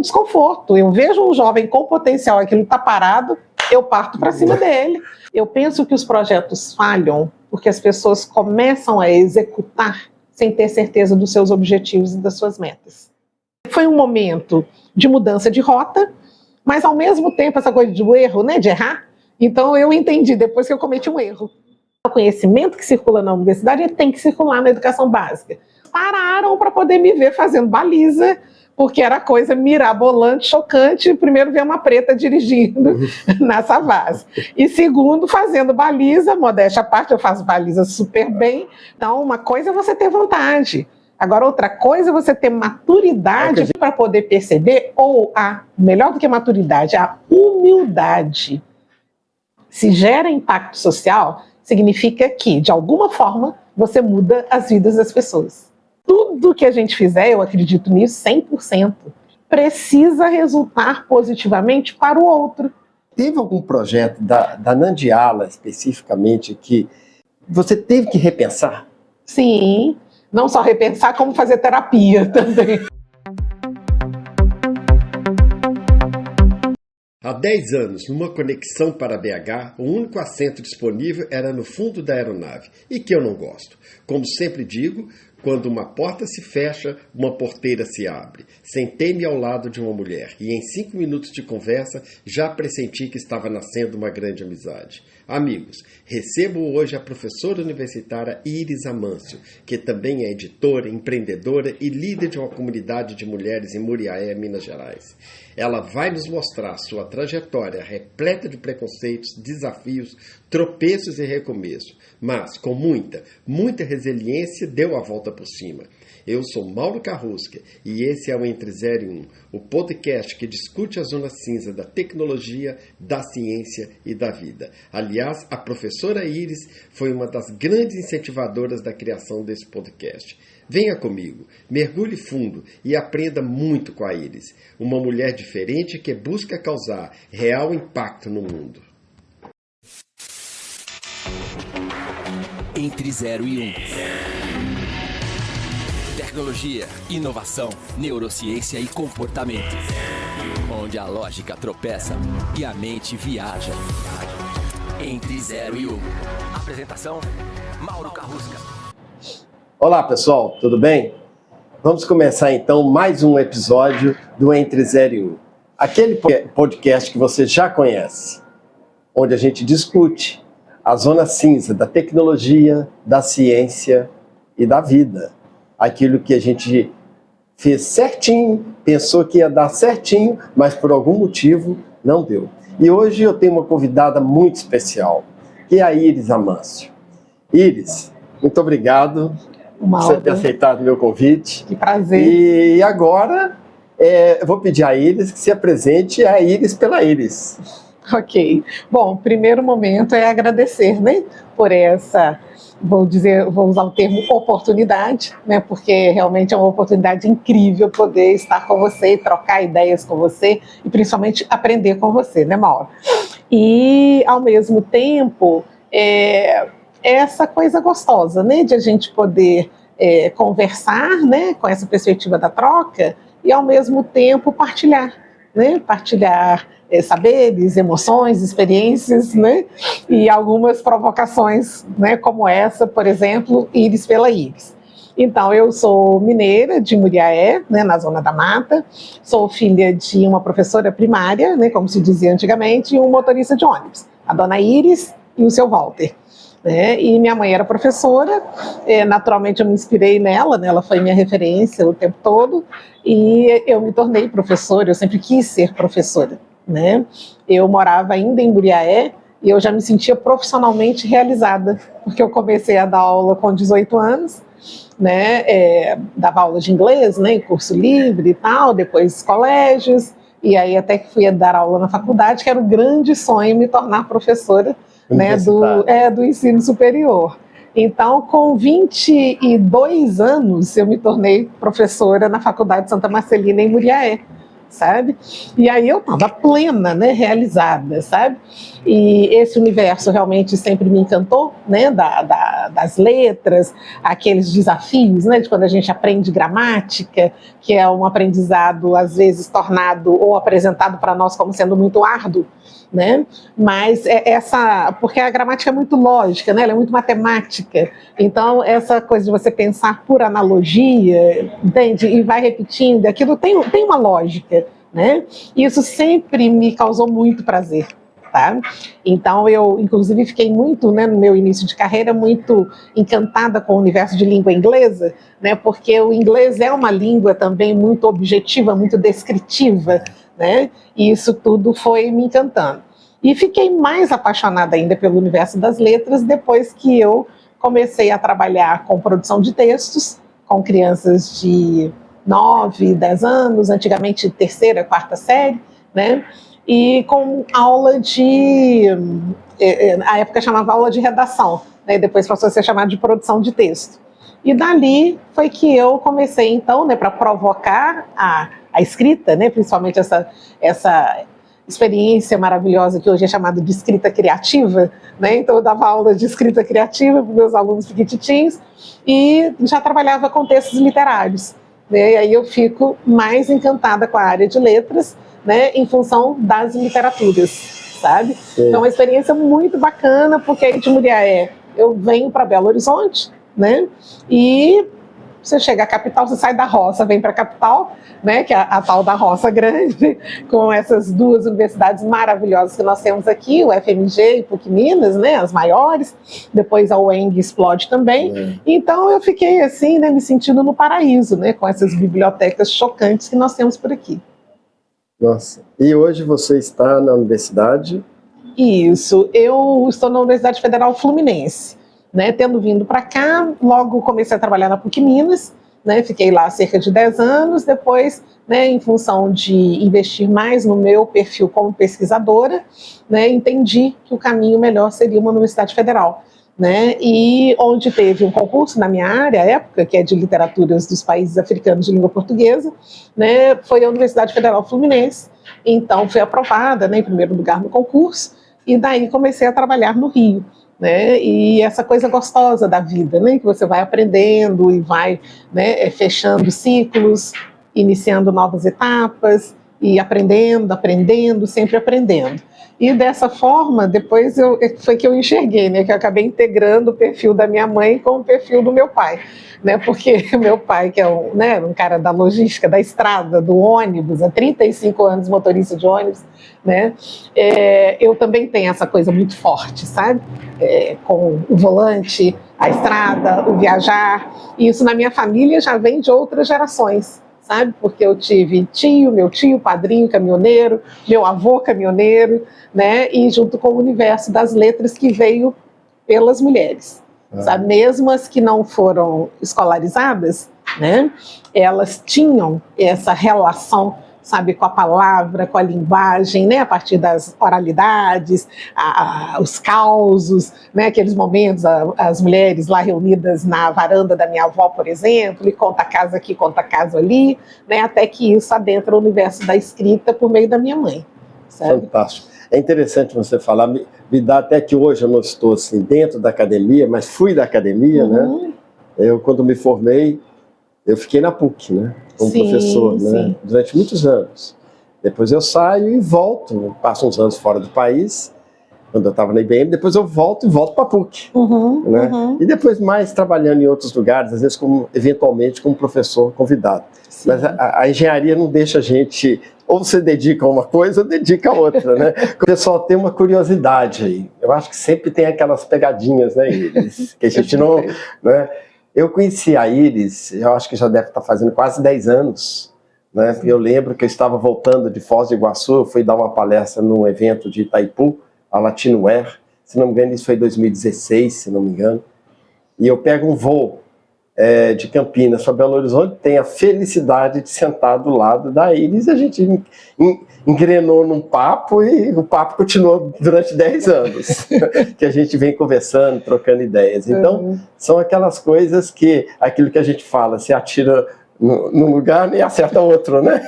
desconforto. Eu vejo um jovem com potencial, aquilo está parado, eu parto para cima dele. Eu penso que os projetos falham porque as pessoas começam a executar sem ter certeza dos seus objetivos e das suas metas. Foi um momento de mudança de rota, mas ao mesmo tempo essa coisa do erro, né, de errar. Então eu entendi depois que eu cometi um erro. O conhecimento que circula na universidade ele tem que circular na educação básica. Pararam para poder me ver fazendo baliza, porque era coisa mirabolante, chocante. Primeiro, ver uma preta dirigindo na Savassi. E segundo, fazendo baliza, modéstia à parte, eu faço baliza super bem. Então, uma coisa é você ter vontade. Agora, outra coisa é você ter maturidade para poder perceber, ou melhor do que maturidade, a humildade. Se gera impacto social, significa que, de alguma forma, você muda as vidas das pessoas. Tudo que a gente fizer, eu acredito nisso 100%, precisa resultar positivamente para o outro. Teve algum projeto da Nandiala, especificamente, que você teve que repensar? Sim, não só repensar, como fazer terapia também. Há 10 anos, numa conexão para BH, o único assento disponível era no fundo da aeronave, e que eu não gosto. Como sempre digo, quando uma porta se fecha, uma porteira se abre. Sentei-me ao lado de uma mulher e em 5 minutos de conversa já pressenti que estava nascendo uma grande amizade. Amigos, recebo hoje a professora universitária Iris Amâncio, que também é editora, empreendedora e líder de uma comunidade de mulheres em Muriaé, Minas Gerais. Ela vai nos mostrar sua trajetória repleta de preconceitos, desafios, tropeços e recomeços, mas com muita resiliência deu a volta por cima. Eu sou Mauro Carrusca e esse é o Entre 0 e 1, o podcast que discute a zona cinza da tecnologia, da ciência e da vida. Aliás, a professora Iris foi uma das grandes incentivadoras da criação desse podcast. Venha comigo, mergulhe fundo e aprenda muito com a Iris, uma mulher diferente que busca causar real impacto no mundo. Entre 0 e 1. Tecnologia, inovação, neurociência e comportamento. Onde a lógica tropeça e a mente viaja. Entre 0 e 1. Apresentação, Mauro Carrusca. Olá pessoal, tudo bem? Vamos começar então mais um episódio do Entre 0 e 1. Aquele podcast que você já conhece, onde a gente discute a zona cinza da tecnologia, da ciência e da vida. Aquilo que a gente fez certinho, pensou que ia dar certinho, mas por algum motivo não deu. E hoje eu tenho uma convidada muito especial, que é a Iris Amâncio. Iris, muito obrigado por você ter aceitado o meu convite. Que prazer. E agora eu vou pedir a Iris que se apresente a Iris pela Iris. Ok. Bom, o primeiro momento é agradecer, né, por essa, vou usar o termo oportunidade, né, porque realmente é uma oportunidade incrível poder estar com você, trocar ideias com você e principalmente aprender com você, né, Mauro? E, ao mesmo tempo, essa coisa gostosa, né, de a gente poder conversar, né, com essa perspectiva da troca e, ao mesmo tempo, partilhar, né, saberes, emoções, experiências, né? E algumas provocações, né? Como essa, por exemplo, Iris pela Iris. Então, eu sou mineira de Muriaé, né? Na Zona da Mata, sou filha de uma professora primária, né? Como se dizia antigamente, e um motorista de ônibus, a dona Iris e o seu Walter. Né? E minha mãe era professora, naturalmente eu me inspirei nela, né? Ela foi minha referência o tempo todo, e eu me tornei professora, eu sempre quis ser professora. Né? Eu morava ainda em Muriaé e eu já me sentia profissionalmente realizada, porque eu comecei a dar aula com 18 anos, né? Dava aula de inglês, né? Em curso livre e tal, depois colégios, e aí até que fui dar aula na faculdade, que era um grande sonho me tornar professora, né? do ensino superior. Então, com 22 anos, eu me tornei professora na Faculdade Santa Marcelina, em Muriaé. sabe? E aí eu estava plena, né, realizada, sabe? E esse universo realmente sempre me encantou, né, das letras, aqueles desafios, né, de quando a gente aprende gramática, que é um aprendizado às vezes tornado ou apresentado para nós como sendo muito árduo, né? Mas porque a gramática é muito lógica, né? Ela é muito matemática. Então essa coisa de você pensar por analogia, entende? E vai repetindo, aquilo tem uma lógica, né? E isso sempre me causou muito prazer. Tá? Então eu, inclusive, fiquei muito, né, no meu início de carreira, muito encantada com o universo de língua inglesa, né, porque o inglês é uma língua também muito objetiva, muito descritiva, né, e isso tudo foi me encantando. E fiquei mais apaixonada ainda pelo universo das letras depois que eu comecei a trabalhar com produção de textos, com crianças de 9, 10 anos, antigamente terceira, quarta série, né, e com aula na época chamava aula de redação, né? Depois passou a ser chamada de produção de texto. E dali foi que eu comecei, então, né, para provocar a escrita, né, principalmente essa experiência maravilhosa que hoje é chamada de escrita criativa, né? Então eu dava aula de escrita criativa para os meus alunos pequititinhos e já trabalhava com textos literários, né? E aí eu fico mais encantada com a área de letras, né, em função das literaturas, sabe? Sim. Então é uma experiência muito bacana, porque aí de Muriaé eu venho para Belo Horizonte, né, e você chega à capital, você sai da roça, vem para a capital, né, que é a tal da roça grande, com essas duas universidades maravilhosas que nós temos aqui, o FMG e PUC Minas, né, as maiores, depois a UENG explode também. Então eu fiquei assim, né, me sentindo no paraíso, né, com essas bibliotecas chocantes que nós temos por aqui. Nossa, e hoje você está na universidade? Isso, eu estou na Universidade Federal Fluminense, né, tendo vindo para cá, logo comecei a trabalhar na PUC Minas, né, fiquei lá cerca de 10 anos, depois, né, em função de investir mais no meu perfil como pesquisadora, né, entendi que o caminho melhor seria uma Universidade Federal, né, e onde teve um concurso na minha área, à época, que é de literaturas dos países africanos de língua portuguesa, né, foi a Universidade Federal Fluminense. Então fui aprovada, né, em primeiro lugar no concurso, e daí comecei a trabalhar no Rio, né, e essa coisa gostosa da vida, né, que você vai aprendendo e vai, né, fechando ciclos, iniciando novas etapas, e aprendendo, sempre aprendendo. E dessa forma, depois foi que eu enxerguei, né, que eu acabei integrando o perfil da minha mãe com o perfil do meu pai, né, porque meu pai, que é um cara da logística, da estrada, do ônibus, há 35 anos motorista de ônibus, né, eu também tenho essa coisa muito forte, sabe, com o volante, a estrada, o viajar, e isso na minha família já vem de outras gerações, sabe? Porque eu tive meu tio, padrinho caminhoneiro, meu avô caminhoneiro, né? E junto com o universo das letras que veio pelas mulheres, sabe? Mesmo as que não foram escolarizadas, né? Elas tinham essa relação, sabe, com a palavra, com a linguagem, né, a partir das oralidades, os causos, né, aqueles momentos, as mulheres lá reunidas na varanda da minha avó, por exemplo, e conta casa aqui, conta casa ali, né, até que isso adentra o universo da escrita por meio da minha mãe. Sabe? Fantástico. É interessante você falar, me dá até que hoje eu não estou assim dentro da academia, mas fui da academia, né? Eu, quando me formei, eu fiquei na PUC, né? Como professor, né? Durante muitos anos. Depois eu saio e volto, passo uns anos fora do país, quando eu estava na IBM, depois eu volto para a PUC. Né? E depois mais trabalhando em outros lugares, às vezes eventualmente como professor convidado. Sim. Mas a engenharia não deixa a gente, ou você dedica a uma coisa ou dedica a outra, né? O pessoal tem uma curiosidade aí. Eu acho que sempre tem aquelas pegadinhas, né, Iris? Que a gente não... Né? Eu conheci a Iris, eu acho que já deve estar fazendo quase 10 anos, né? Eu lembro que eu estava voltando de Foz do Iguaçu, eu fui dar uma palestra num evento de Itaipu, a Latinware, se não me engano isso foi em 2016, se não me engano, e eu pego um voo de Campinas para Belo Horizonte, tenho a felicidade de sentar do lado da Iris, a gente engrenou num papo e o papo continuou durante 10 anos, que a gente vem conversando, trocando ideias. Então, são aquelas coisas que, aquilo que a gente fala, se atira num lugar e acerta outro, né?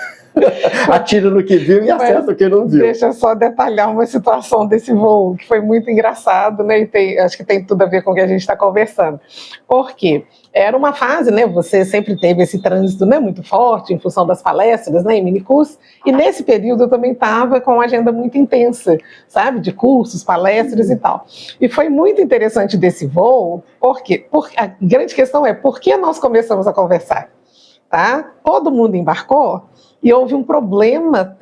Atira no que viu e acerta o que não viu. Deixa eu só detalhar uma situação desse voo, que foi muito engraçado, né? E acho que tem tudo a ver com o que a gente está conversando. Por quê? Era uma fase, né? Você sempre teve esse trânsito, né, muito forte em função das palestras, né, em minicursos, e nesse período eu também estava com uma agenda muito intensa, sabe, de cursos, palestras e tal. E foi muito interessante desse voo, porque a grande questão é por que nós começamos a conversar, tá? Todo mundo embarcou e houve um problema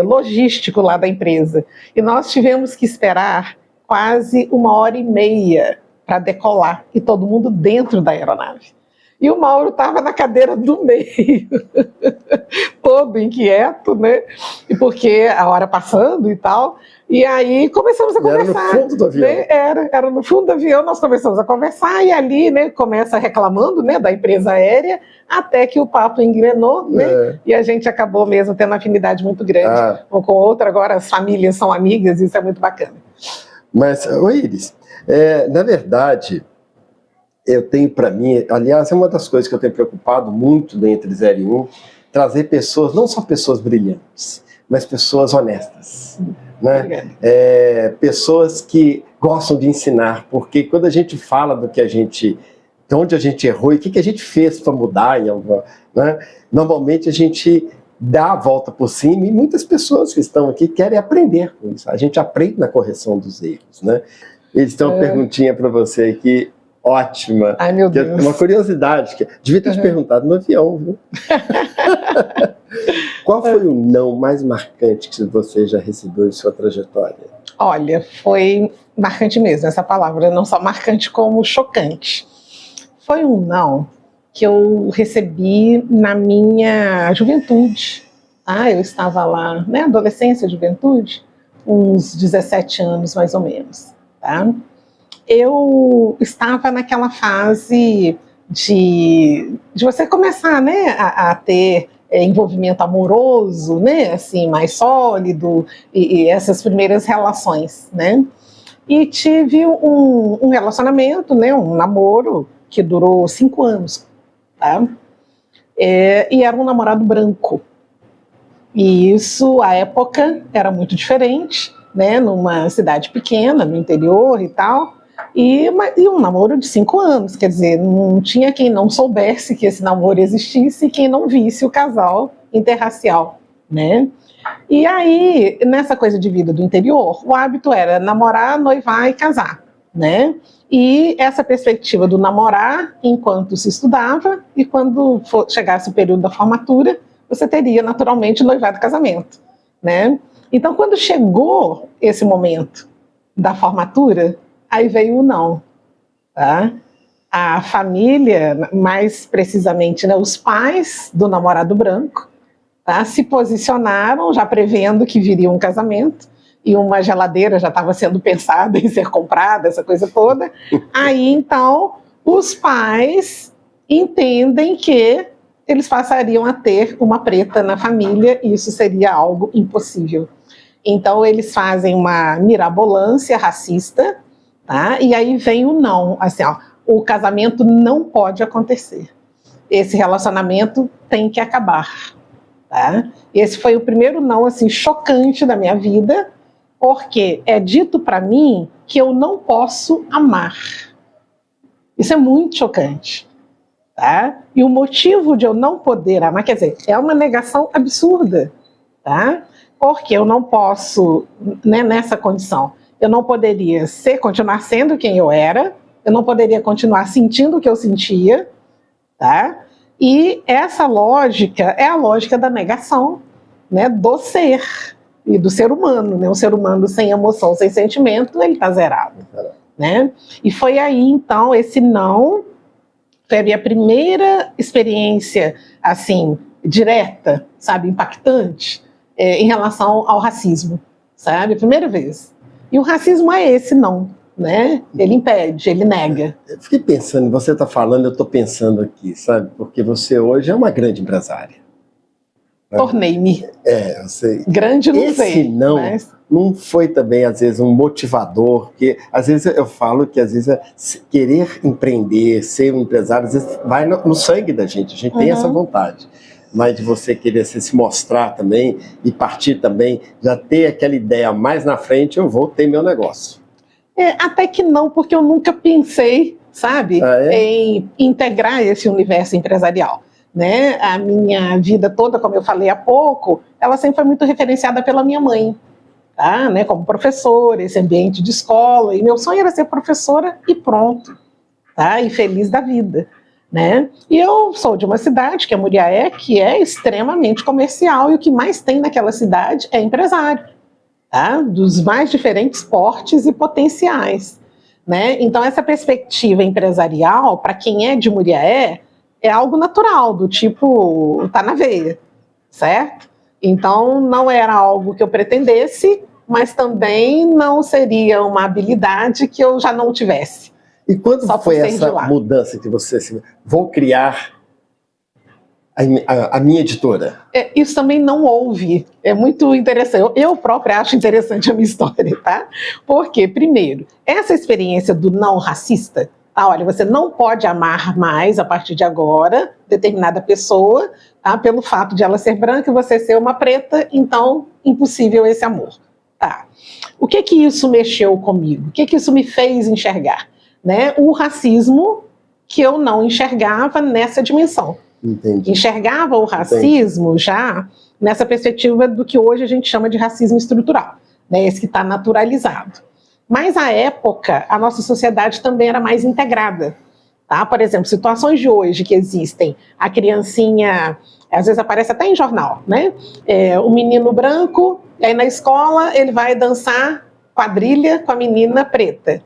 logístico lá da empresa, e nós tivemos que esperar quase 1h30 para decolar, e todo mundo dentro da aeronave. E o Mauro estava na cadeira do meio, todo inquieto, né? E porque a hora passando e tal. E aí começamos a conversar. Era no fundo do avião. Né? Era no fundo do avião, nós começamos a conversar, e ali, né, começa reclamando, né, da empresa aérea, até que o papo engrenou, né? E a gente acabou mesmo tendo uma afinidade muito grande um com o outro. Agora as famílias são amigas, isso é muito bacana. Mas, Iris, na verdade, eu tenho para mim, aliás, é uma das coisas que eu tenho preocupado muito do Entre 0 e 1, trazer pessoas, não só pessoas brilhantes, mas pessoas honestas, né? Pessoas que gostam de ensinar, porque quando a gente fala de onde a gente errou e o que a gente fez para mudar em alguma, né? Normalmente a gente dá a volta por cima, e muitas pessoas que estão aqui querem aprender com isso. A gente aprende na correção dos erros, né? Eles têm uma perguntinha para você aqui, ótima. Ai, meu Deus. Uma curiosidade, que devia ter te perguntado no avião, viu? Qual foi o não mais marcante que você já recebeu em sua trajetória? Olha, foi marcante mesmo essa palavra, não só marcante como chocante. Foi um não que eu recebi na minha juventude. Eu estava lá, né, adolescência, juventude, uns 17 anos mais ou menos. Tá? Eu estava naquela fase de você começar, né, a ter envolvimento amoroso, né, assim, mais sólido, e essas primeiras relações, né? E tive um relacionamento, né, um namoro que durou 5 anos. Tá? E era um namorado branco. E isso, à época, era muito diferente, né? Numa cidade pequena, no interior e tal. E um namoro de 5 anos, quer dizer, não tinha quem não soubesse que esse namoro existisse e quem não visse o casal interracial, né? E aí, nessa coisa de vida do interior, o hábito era namorar, noivar e casar, né? E essa perspectiva do namorar enquanto se estudava, e quando chegasse o período da formatura, você teria naturalmente noivado e casamento, né? Então, quando chegou esse momento da formatura, aí veio o não, tá? A família, mais precisamente, né, os pais do namorado branco, tá, se posicionaram já prevendo que viria um casamento, e uma geladeira já estava sendo pensada em ser comprada, essa coisa toda. Aí, então, os pais entendem que eles passariam a ter uma preta na família, e isso seria algo impossível. Então, eles fazem uma mirabolância racista, tá? E aí vem o não, assim, ó, o casamento não pode acontecer. Esse relacionamento tem que acabar, tá? Esse foi o primeiro não, assim, chocante da minha vida, porque é dito para mim que eu não posso amar. Isso é muito chocante, tá? E o motivo de eu não poder amar, quer dizer, é uma negação absurda, tá? Porque eu não posso, né, nessa condição, eu não poderia continuar sendo quem eu era, eu não poderia continuar sentindo o que eu sentia, tá? E essa lógica é a lógica da negação, né, do ser. E do ser humano, né? Um ser humano sem emoção, sem sentimento, ele está zerado, né? E foi aí, então, esse não foi a minha primeira experiência, assim, direta, sabe, impactante, em relação ao racismo, sabe? A primeira vez. E o racismo é esse não, né? Ele impede, ele nega. Eu fiquei pensando, você está falando, eu estou pensando aqui, sabe? Porque você hoje é uma grande empresária. Tornei-me. Eu sei. Grande não sei. Esse não foi também, às vezes, um motivador, porque às vezes eu falo que às vezes querer empreender, ser um empresário, às vezes vai no sangue da gente, a gente tem essa vontade. mas de você querer se mostrar também e partir também, já ter aquela ideia mais na frente, eu vou ter meu negócio. Até que não, porque eu nunca pensei, sabe, em integrar esse universo empresarial. Né? A minha vida toda, como eu falei há pouco, ela sempre foi muito referenciada pela minha mãe, tá? Né? Como professora, esse ambiente de escola, e meu sonho era ser professora e pronto, tá? E feliz da vida. Né? E eu sou de uma cidade, que é Muriaé, que é extremamente comercial, e o que mais tem naquela cidade é empresário, tá? Dos mais diferentes portes e potenciais. Né? Então, essa perspectiva empresarial, para quem é de Muriaé, é algo natural, do tipo, tá na veia, certo? Então, não era algo que eu pretendesse, mas também não seria uma habilidade que eu já não tivesse. E quando foi essa mudança que você vou criar a minha editora? Isso também não houve. É muito interessante. Eu própria acho interessante a minha história, tá? Porque, primeiro, essa experiência do não racista, olha, você não pode amar mais, a partir de agora, determinada pessoa, tá? Pelo fato de ela ser branca e você ser uma preta, então, impossível esse amor. Tá. O que isso mexeu comigo? O que isso me fez enxergar? Né? O racismo que eu não enxergava nessa dimensão. Entendi. Enxergava o racismo já nessa perspectiva do que hoje a gente chama de racismo estrutural, né? Esse que está naturalizado. Mas, à época, a nossa sociedade também era mais integrada. Tá? Por exemplo, situações de hoje que existem, a criancinha, às vezes aparece até em jornal, né? O menino branco, aí na escola ele vai dançar quadrilha com a menina preta.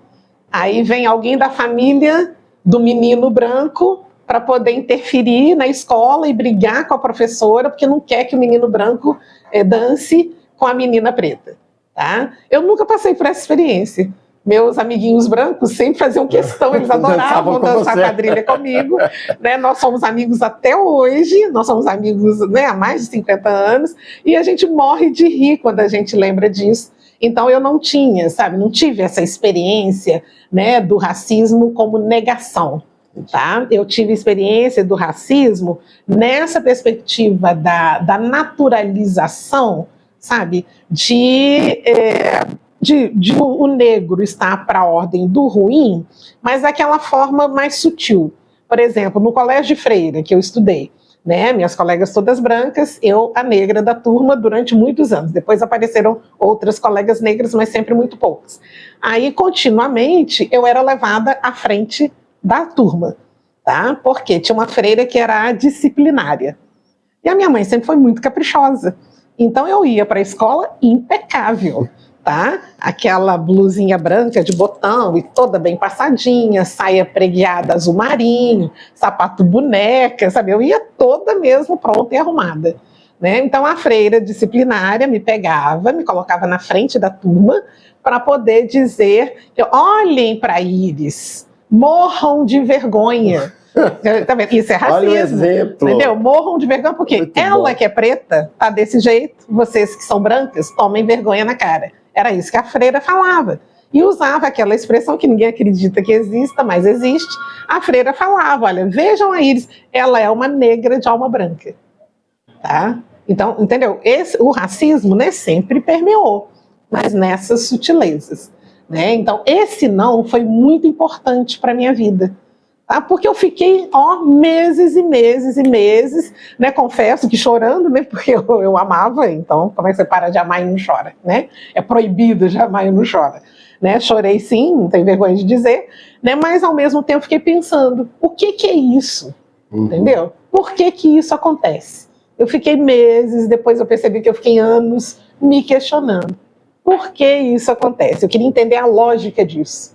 Aí vem alguém da família do menino branco para poder interferir na escola e brigar com a professora, porque não quer que o menino branco dance com a menina preta. Tá? Eu nunca passei por essa experiência. Meus amiguinhos brancos sempre faziam questão, eles adoravam dançar quadrilha comigo. Né? Nós somos amigos até hoje, nós somos amigos, né, há mais de 50 anos, e a gente morre de rir quando a gente lembra disso. Então eu não tive essa experiência, né, do racismo como negação. Tá? Eu tive experiência do racismo nessa perspectiva da naturalização, sabe, de o negro estar para a ordem do ruim, mas daquela forma mais sutil. Por exemplo, no colégio de freira que eu estudei, né, minhas colegas todas brancas, eu a negra da turma durante muitos anos. Depois apareceram outras colegas negras, mas sempre muito poucas. Aí, continuamente, eu era levada à frente da turma, tá? Porque tinha uma freira que era a disciplinária. E a minha mãe sempre foi muito caprichosa. Então eu ia para a escola impecável, tá? Aquela blusinha branca de botão e toda bem passadinha, saia pregueada azul marinho, sapato boneca, sabe? Eu ia toda mesmo pronta e arrumada, né? Então a freira disciplinária me pegava, me colocava na frente da turma para poder dizer, olhem para Iris, morram de vergonha. Tá vendo? Isso é racismo. Olha o exemplo. Entendeu? Morram de vergonha, porque muito ela bom. Que é preta, tá desse jeito, vocês que são brancas, tomem vergonha na cara. Era isso que a freira falava. E usava aquela expressão que ninguém acredita que exista, mas existe. A freira falava, olha, vejam a Iris, ela é uma negra de alma branca. Tá? Então, entendeu? O racismo, né, sempre permeou, mas nessas sutilezas. Né? Então, esse não foi muito importante para a minha vida. Tá? Porque eu fiquei meses e meses e meses, né? Confesso que chorando, né? Porque eu amava, então como é que você para de amar e não chora? Né? É proibido de amar e não chora. Né? Chorei sim, não tenho vergonha de dizer, né? Mas ao mesmo tempo fiquei pensando, o que é isso? Entendeu? Por que isso acontece? Eu fiquei meses, depois eu percebi que eu fiquei anos me questionando. Por que isso acontece? Eu queria entender a lógica disso.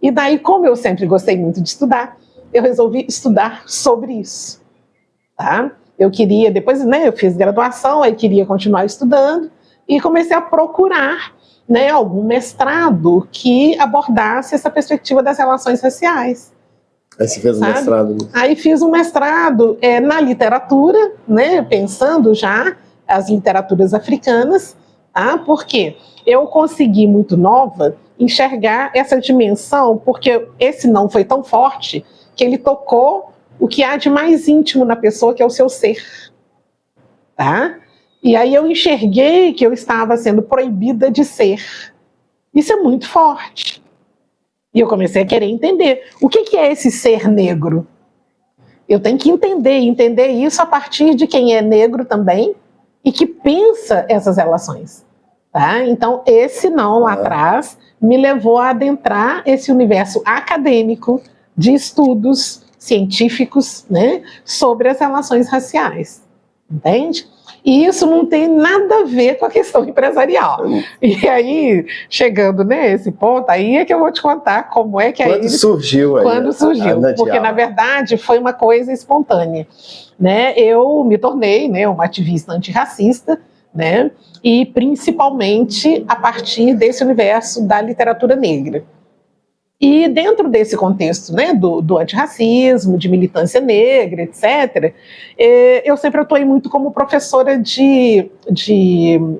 E daí, como eu sempre gostei muito de estudar, eu resolvi estudar sobre isso. Tá? Eu queria, depois, né, eu fiz graduação, aí queria continuar estudando, e comecei a procurar, né, algum mestrado que abordasse essa perspectiva das relações raciais. Aí você fez um mestrado? Aí fiz um mestrado na literatura, né, pensando já as literaturas africanas, tá? Porque eu consegui, muito nova, enxergar essa dimensão, porque esse não foi tão forte, que ele tocou o que há de mais íntimo na pessoa, que é o seu ser. tá? E aí eu enxerguei que eu estava sendo proibida de ser. Isso é muito forte. E eu comecei a querer entender. O que é esse ser negro? Eu tenho que entender isso a partir de quem é negro também e que pensa essas relações. Tá? Então, esse não lá atrás me levou a adentrar esse universo acadêmico de estudos científicos, né, sobre as relações raciais. Entende? E isso não tem nada a ver com a questão empresarial. E aí, chegando nesse ponto, aí é que eu vou te contar como é que Quando surgiu aí. Quando surgiu, porque na verdade foi uma coisa espontânea. Né? Eu me tornei, né, uma ativista antirracista, né, e principalmente a partir desse universo da literatura negra. E dentro desse contexto, né, do antirracismo, de militância negra, etc., eu sempre atuei muito como professora de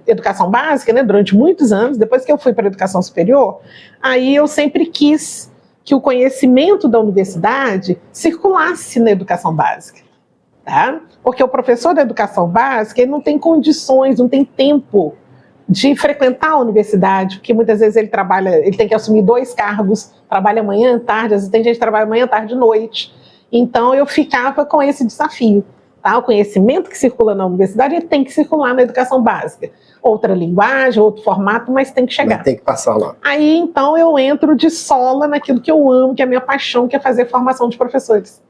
educação básica, né, durante muitos anos. Depois que eu fui para a educação superior, aí eu sempre quis que o conhecimento da universidade circulasse na educação básica. Tá? Porque o professor da educação básica ele não tem condições, não tem tempo de frequentar a universidade, porque muitas vezes ele trabalha, ele tem que assumir 2 cargos, trabalha manhã, tarde, às vezes tem gente que trabalha manhã, tarde e noite. Então eu ficava com esse desafio. Tá? O conhecimento que circula na universidade ele tem que circular na educação básica. Outra linguagem, outro formato, mas tem que chegar. Mas tem que passar lá. Aí então eu entro de sola naquilo que eu amo, que é a minha paixão, que é fazer formação de professores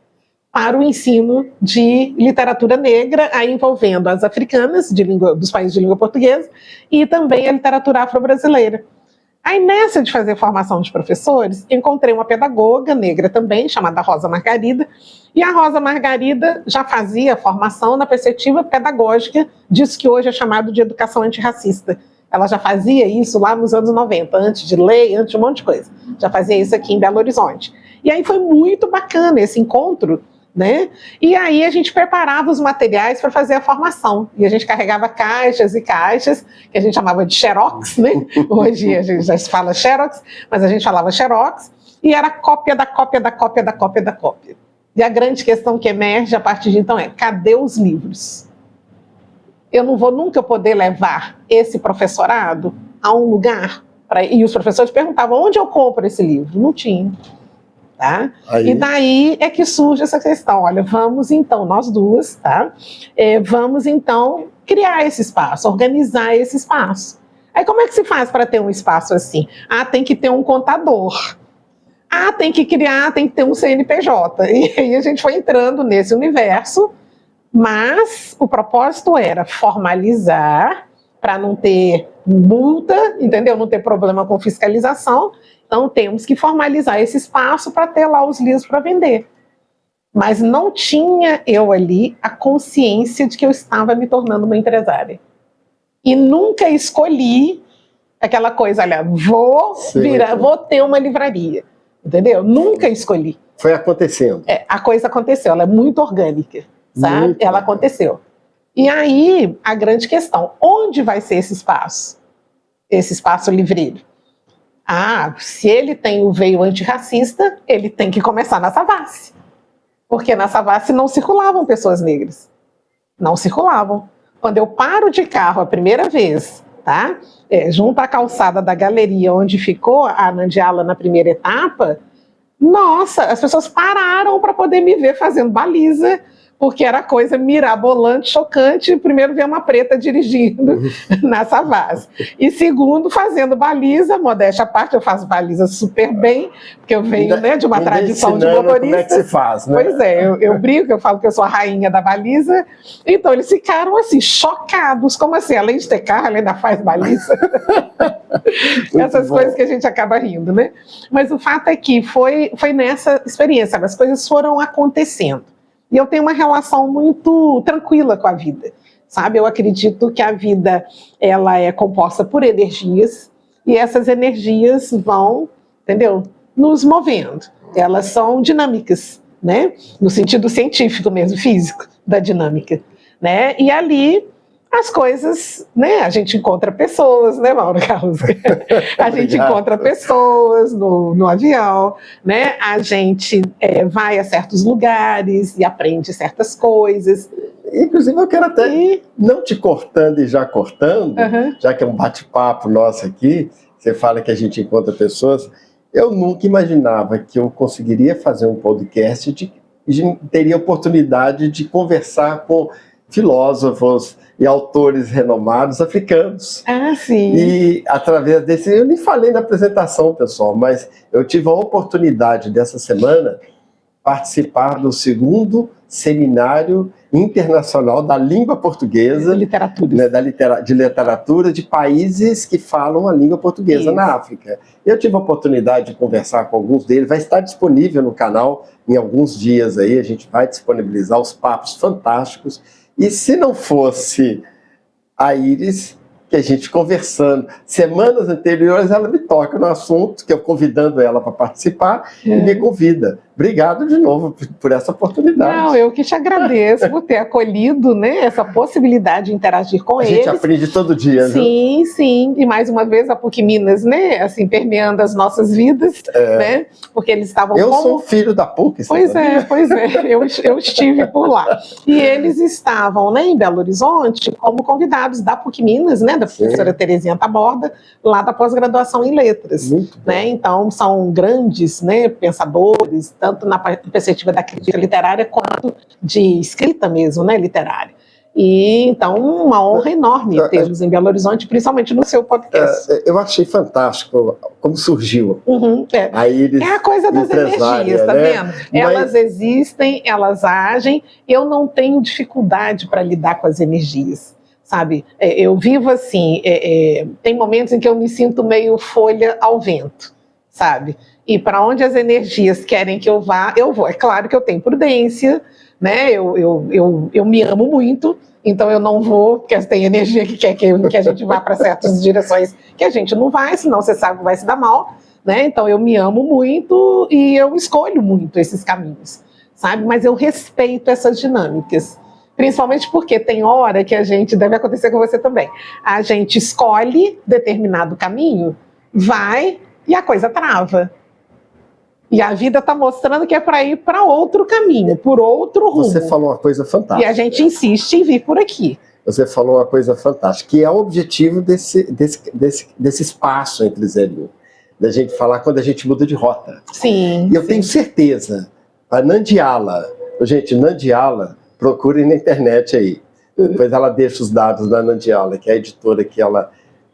para o ensino de literatura negra, aí envolvendo as africanas, dos países de língua portuguesa, e também a literatura afro-brasileira. Aí nessa de fazer formação de professores, encontrei uma pedagoga negra também, chamada Rosa Margarida, e a Rosa Margarida já fazia formação na perspectiva pedagógica disso que hoje é chamado de educação antirracista. Ela já fazia isso lá nos anos 90, antes de lei, antes de um monte de coisa. Já fazia isso aqui em Belo Horizonte. E aí foi muito bacana esse encontro, né? E aí a gente preparava os materiais para fazer a formação. E a gente carregava caixas e caixas, que a gente chamava de xerox, né? Hoje a gente já se fala xerox, mas a gente falava xerox, e era cópia da cópia da cópia da cópia da cópia. E a grande questão que emerge a partir de então é: cadê os livros? Eu não vou nunca poder levar esse professorado a um lugar, e os professores perguntavam: onde eu compro esse livro? Não tinha. Tá? E daí é que surge essa questão: olha, vamos então, nós duas, tá? Vamos então criar esse espaço, organizar esse espaço. Aí como é que se faz para ter um espaço assim? Tem que ter um contador. Tem que ter um CNPJ. E aí a gente foi entrando nesse universo, mas o propósito era formalizar para não ter multa, entendeu? Não ter problema com fiscalização. Então, temos que formalizar esse espaço para ter lá os livros para vender. Mas não tinha eu ali a consciência de que eu estava me tornando uma empresária. E nunca escolhi aquela coisa: olha, vou ter uma livraria. Entendeu? Nunca escolhi. Foi acontecendo. A coisa aconteceu, ela é muito orgânica, sabe? Ela aconteceu. E aí, a grande questão: onde vai ser esse espaço? Esse espaço livreiro? Se ele tem o veio antirracista, ele tem que começar na Savassi. Porque na Savassi não circulavam pessoas negras. Não circulavam. Quando eu paro de carro a primeira vez, tá? Junto à calçada da galeria onde ficou a Nandiala na primeira etapa, nossa, as pessoas pararam para poder me ver fazendo baliza, porque era coisa mirabolante, chocante. Primeiro, ver uma preta dirigindo na Savassi. E segundo, fazendo baliza, modéstia à parte, eu faço baliza super bem, porque eu venho, né, de uma tradição de motorista. Como é que se faz, né? Pois é, eu brinco, eu falo que eu sou a rainha da baliza. Então, eles ficaram assim, chocados. Como assim? Além de ter carro, ela ainda faz baliza? Essas coisas que a gente acaba rindo, né? Mas o fato é que foi nessa experiência, as coisas foram acontecendo. E eu tenho uma relação muito tranquila com a vida, sabe? Eu acredito que a vida, ela é composta por energias, e essas energias vão, entendeu? Nos movendo. Elas são dinâmicas, né? No sentido científico mesmo, físico, da dinâmica, né? E ali as coisas, né? A gente encontra pessoas, né, Mauro Carlos? A gente encontra pessoas no avião, né? A gente vai a certos lugares e aprende certas coisas. Inclusive, eu quero até, não te cortando e já cortando, já que é um bate-papo nosso aqui, você fala que a gente encontra pessoas, eu nunca imaginava que eu conseguiria fazer um podcast e teria oportunidade de conversar com filósofos e autores renomados africanos. Ah, sim. E através desse, eu nem falei na apresentação, pessoal, mas eu tive a oportunidade dessa semana participar do 2º Seminário Internacional da Língua Portuguesa, Literatura. Né, de literatura de países que falam a língua portuguesa na África. Eu tive a oportunidade de conversar com alguns deles, vai estar disponível no canal em alguns dias aí, a gente vai disponibilizar os papos fantásticos. E se não fosse a Iris, que a gente conversando, semanas anteriores ela me toca no assunto, que eu convidando ela para participar, e me convida. Obrigado de novo por essa oportunidade. Não, eu que te agradeço por ter acolhido, né, essa possibilidade de interagir com eles. A gente aprende todo dia, sim, viu? Sim, e mais uma vez a PUC Minas, né, assim, permeando as nossas vidas, né, porque eles estavam Eu sou filho da PUC. Pois é, eu estive por lá. E eles estavam, né, em Belo Horizonte como convidados da PUC Minas, né, da professora Terezinha Taborda, lá da pós-graduação em letras. Né, então, são grandes, né, pensadores, tanto na perspectiva da crítica literária quanto de escrita mesmo, né, literária. E, então, uma honra enorme tê-los em Belo Horizonte, principalmente no seu podcast. Eu achei fantástico como surgiu. Aí é a coisa das energias, tá vendo? Elas existem, elas agem. Eu não tenho dificuldade para lidar com as energias, sabe? Eu vivo assim, tem momentos em que eu me sinto meio folha ao vento, sabe? E para onde as energias querem que eu vá, eu vou. É claro que eu tenho prudência, né? Eu me amo muito, então eu não vou, porque tem energia que quer que a gente vá para certas direções que a gente não vai, senão você sabe que vai se dar mal, né? Então eu me amo muito e eu escolho muito esses caminhos, sabe? Mas eu respeito essas dinâmicas, principalmente porque tem hora que a gente, deve acontecer com você também, a gente escolhe determinado caminho, vai e a coisa trava. E a vida está mostrando que é para ir para outro caminho, por outro rumo. Você falou uma coisa fantástica. E a gente insiste em vir por aqui. Você falou uma coisa fantástica, que é o objetivo desse espaço entre 0 e 1. Da gente falar quando a gente muda de rota. Sim. E eu tenho certeza, a Nandiala, gente, Nandiala, procurem na internet aí. Depois ela deixa os dados da Nandiala, que é a editora que ela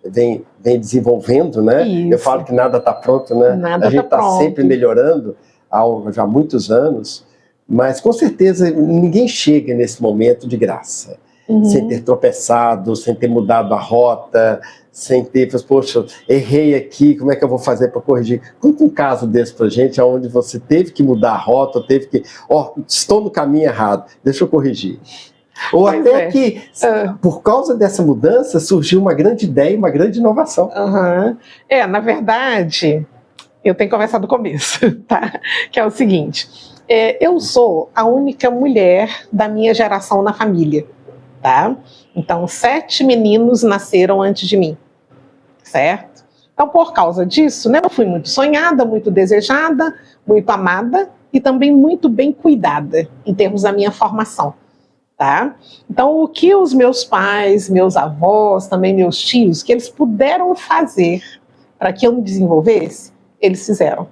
vem desenvolvendo, né? Isso. Eu falo que nada está pronto, né? A gente está sempre melhorando já há muitos anos, mas com certeza ninguém chega nesse momento de graça, sem ter tropeçado, sem ter mudado a rota, sem ter, poxa, errei aqui, como é que eu vou fazer para corrigir? Conta um caso desse para a gente, onde você teve que mudar a rota, teve que, estou no caminho errado, deixa eu corrigir. Ou pois até que, por causa dessa mudança, surgiu uma grande ideia, uma grande inovação. Na verdade, eu tenho que começar do começo, tá? Que é o seguinte, eu sou a única mulher da minha geração na família, tá? Então, 7 meninos nasceram antes de mim, certo? Então, por causa disso, né, eu fui muito sonhada, muito desejada, muito amada e também muito bem cuidada, em termos da minha formação. Tá? Então, o que os meus pais, meus avós, também meus tios, que eles puderam fazer para que eu me desenvolvesse, eles fizeram.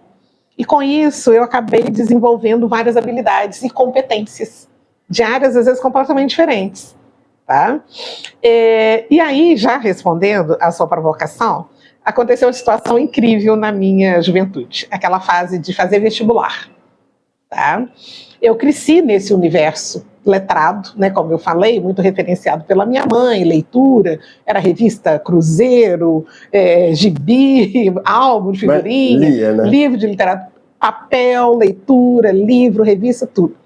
E com isso, eu acabei desenvolvendo várias habilidades e competências de áreas, às vezes, completamente diferentes. Tá? E aí, já respondendo à sua provocação, aconteceu uma situação incrível na minha juventude, aquela fase de fazer vestibular. Tá? Eu cresci nesse universo letrado, né, como eu falei, muito referenciado pela minha mãe, leitura, era revista Cruzeiro, gibi, álbum de figurinha, né? Livro de literatura, papel, leitura, livro, revista, tudo.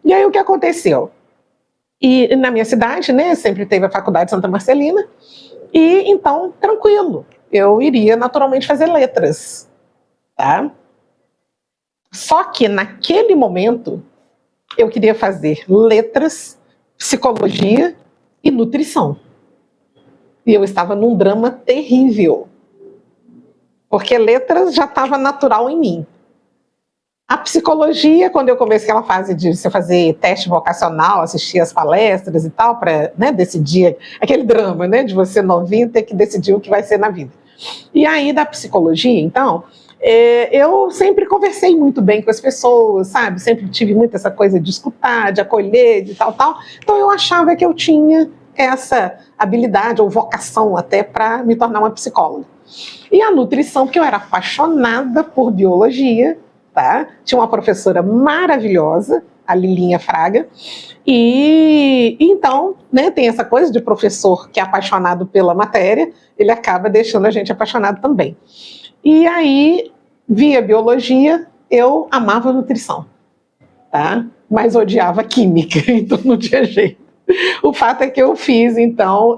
E aí o que aconteceu? E na minha cidade, né, sempre teve a Faculdade Santa Marcelina, e então, tranquilo, eu iria naturalmente fazer letras, tá? Só que naquele momento, eu queria fazer letras, psicologia e nutrição. E eu estava num drama terrível, porque letras já estava natural em mim. A psicologia, quando eu comecei aquela fase de você fazer teste vocacional, assistir as palestras e tal, para, né, decidir aquele drama, né, de você novinho ter que decidir o que vai ser na vida. E aí, da psicologia, então, eu sempre conversei muito bem com as pessoas, sabe? Sempre tive muito essa coisa de escutar, de acolher, de tal. Então, eu achava que eu tinha essa habilidade ou vocação até para me tornar uma psicóloga. E a nutrição, porque eu era apaixonada por biologia, tá? Tinha uma professora maravilhosa, a Lilinha Fraga, e então, né, tem essa coisa de professor que é apaixonado pela matéria, ele acaba deixando a gente apaixonado também. E aí, via biologia, eu amava nutrição, tá? Mas odiava química, então não tinha jeito. O fato é que eu fiz, então,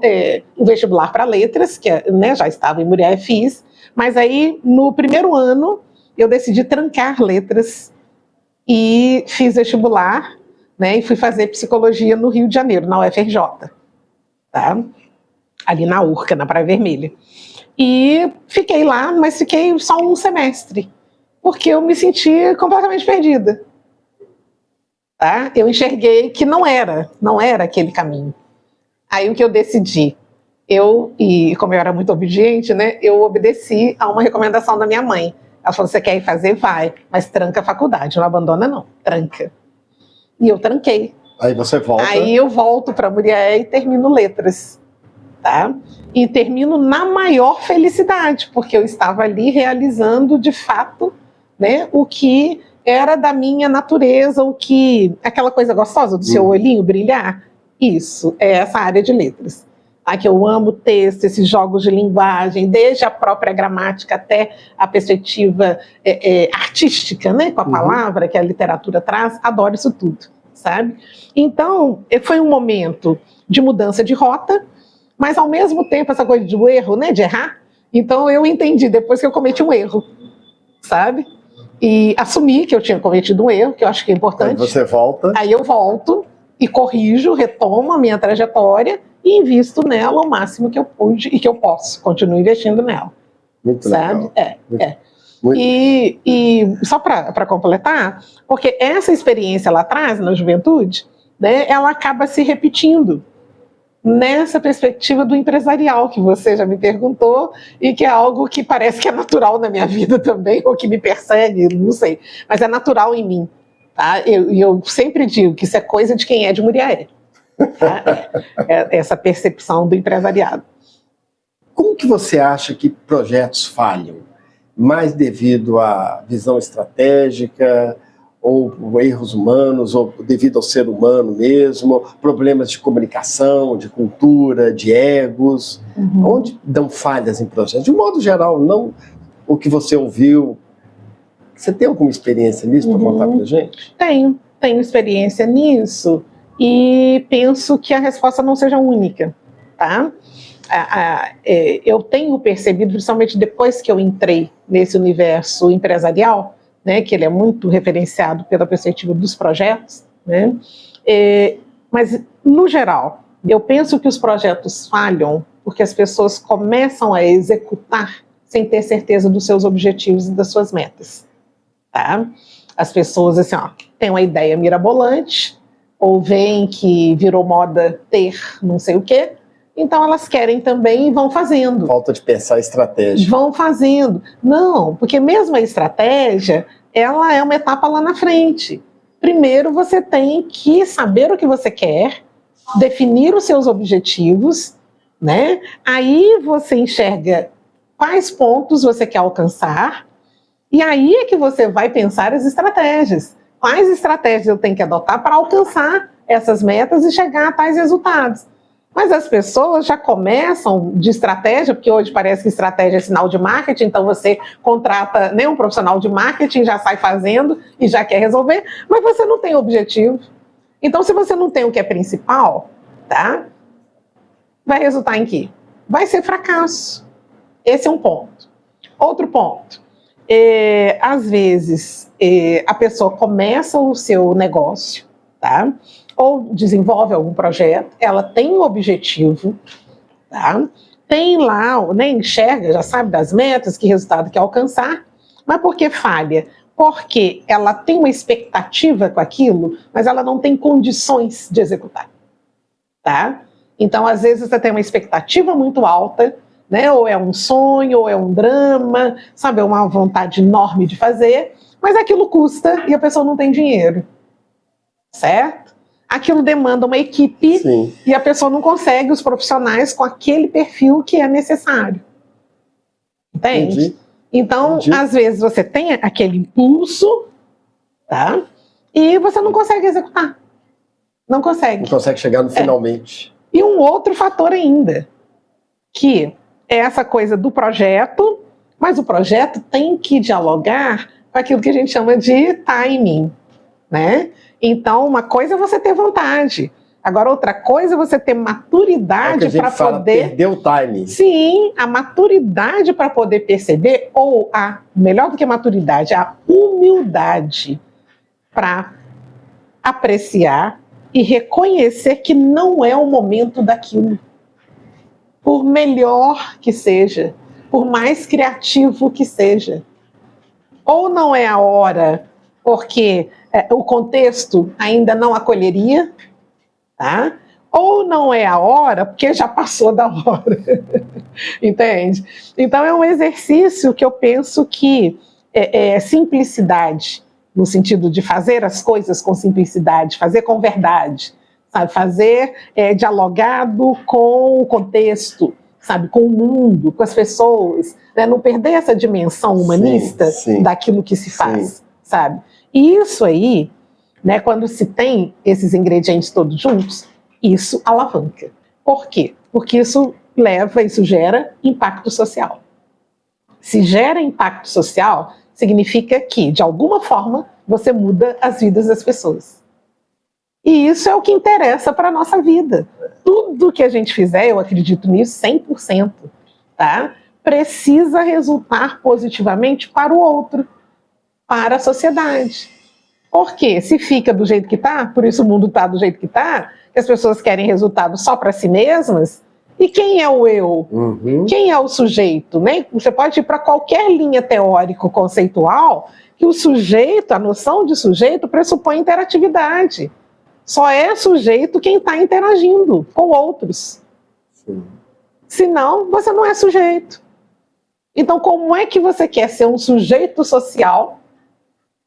um vestibular para letras, que, né, já estava em Murié, fiz, mas aí, no primeiro ano, eu decidi trancar letras e fiz vestibular, né, e fui fazer psicologia no Rio de Janeiro, na UFRJ, tá? Ali na URCA, na Praia Vermelha. E fiquei lá, mas fiquei só um semestre, porque eu me senti completamente perdida. Tá? Eu enxerguei que não era aquele caminho. Aí o que eu decidi? E como eu era muito obediente, né, eu obedeci a uma recomendação da minha mãe. Ela falou, você quer ir fazer? Vai, mas tranca a faculdade, não abandona não, tranca. E eu tranquei. Aí você volta. Aí eu volto para Murié e termino letras, tá? E termino na maior felicidade, porque eu estava ali realizando de fato, né, o que era da minha natureza, aquela coisa gostosa do seu olhinho brilhar. Isso, é essa área de letras. Que eu amo texto, esses jogos de linguagem, desde a própria gramática até a perspectiva artística, né, com a palavra que a literatura traz, adoro isso tudo, sabe? Então, foi um momento de mudança de rota, mas ao mesmo tempo essa coisa do erro, né, de errar. Então eu entendi depois que eu cometi um erro, sabe? E assumi que eu tinha cometido um erro, que eu acho que é importante. Aí você volta. Aí eu volto e corrijo, retomo a minha trajetória e invisto nela o máximo que eu pude e que eu posso. Continuo investindo nela. Muito sabe? Legal. E só para completar, porque essa experiência lá atrás, na juventude, né, ela acaba se repetindo nessa perspectiva do empresarial que você já me perguntou e que é algo que parece que é natural na minha vida também, ou que me persegue, não sei, mas é natural em mim, tá? Eu sempre digo que isso é coisa de quem é de Muriaé, tá? Essa percepção do empresariado. Como que você acha que projetos falham? Mais devido à visão estratégica, ou erros humanos, ou devido ao ser humano mesmo, problemas de comunicação, de cultura, de egos, onde dão falhas em projetos? De um modo geral, não o que você ouviu. Você tem alguma experiência nisso para contar para a gente? Tenho experiência nisso e penso que a resposta não seja única, tá? Eu tenho percebido, principalmente depois que eu entrei nesse universo empresarial, né, que ele é muito referenciado pela perspectiva dos projetos, né, mas, no geral, eu penso que os projetos falham porque as pessoas começam a executar sem ter certeza dos seus objetivos e das suas metas. Tá? As pessoas, assim, têm uma ideia mirabolante, ou veem que virou moda ter não sei o quê, então elas querem também e vão fazendo. Falta de pensar estratégia. Vão fazendo. Não, porque mesmo a estratégia, ela é uma etapa lá na frente. Primeiro você tem que saber o que você quer, definir os seus objetivos, né? Aí você enxerga quais pontos você quer alcançar, e aí é que você vai pensar as estratégias. Quais estratégias eu tenho que adotar para alcançar essas metas e chegar a tais resultados? Mas as pessoas já começam de estratégia, porque hoje parece que estratégia é sinal de marketing, então você contrata, né, um profissional de marketing, já sai fazendo e já quer resolver, mas você não tem objetivo. Então, se você não tem o que é principal, tá, vai resultar em quê? Vai ser fracasso. Esse é um ponto. Outro ponto. Às vezes, a pessoa começa o seu negócio, tá? Ou desenvolve algum projeto, ela tem um objetivo, tá? Tem lá, né, enxerga, já sabe das metas, que resultado quer alcançar, mas por que falha? porque ela tem uma expectativa com aquilo, mas ela não tem condições de executar, tá? Então, às vezes, você tem uma expectativa muito alta, né? Ou é um sonho, ou é um drama, sabe? É uma vontade enorme de fazer, mas aquilo custa e a pessoa não tem dinheiro, certo? Aquilo demanda uma equipe. Sim. E a pessoa não consegue os profissionais com aquele perfil que é necessário. Entende? Entendi. Então, às vezes, você tem aquele impulso, tá? E você não consegue executar. Não consegue. Não consegue chegar no finalmente. E um outro fator ainda, que é essa coisa do projeto, mas o projeto tem que dialogar com aquilo que a gente chama de timing, né? Então, uma coisa é você ter vontade. Agora, outra coisa é você ter maturidade para poder... perder o timing. Sim, a maturidade para poder perceber, ou melhor do que maturidade, a humildade para apreciar e reconhecer que não é o momento daquilo. Por melhor que seja, por mais criativo que seja. Ou não é a hora, porque o contexto ainda não acolheria, tá? Ou não é a hora, porque já passou da hora. Entende? Então é um exercício que eu penso que é simplicidade, no sentido de fazer as coisas com simplicidade, fazer com verdade, sabe? Fazer dialogado com o contexto, sabe? Com o mundo, com as pessoas, né? Não perder essa dimensão humanista daquilo que se faz, sabe? E isso aí, né, quando se tem esses ingredientes todos juntos, isso alavanca. Por quê? Porque isso gera impacto social. Se gera impacto social, significa que, de alguma forma, você muda as vidas das pessoas. E isso é o que interessa para a nossa vida. Tudo que a gente fizer, eu acredito nisso 100%, tá? Precisa resultar positivamente para o outro, para a sociedade. Porque se fica do jeito que está, por isso o mundo está do jeito que está, que as pessoas querem resultado só para si mesmas, e quem é o eu? Uhum. Quem é o sujeito? Né? Você pode ir para qualquer linha teórico-conceitual que o sujeito, a noção de sujeito, pressupõe interatividade. Só é sujeito quem está interagindo com outros. Sim. Senão, você não é sujeito. Então, como é que você quer ser um sujeito social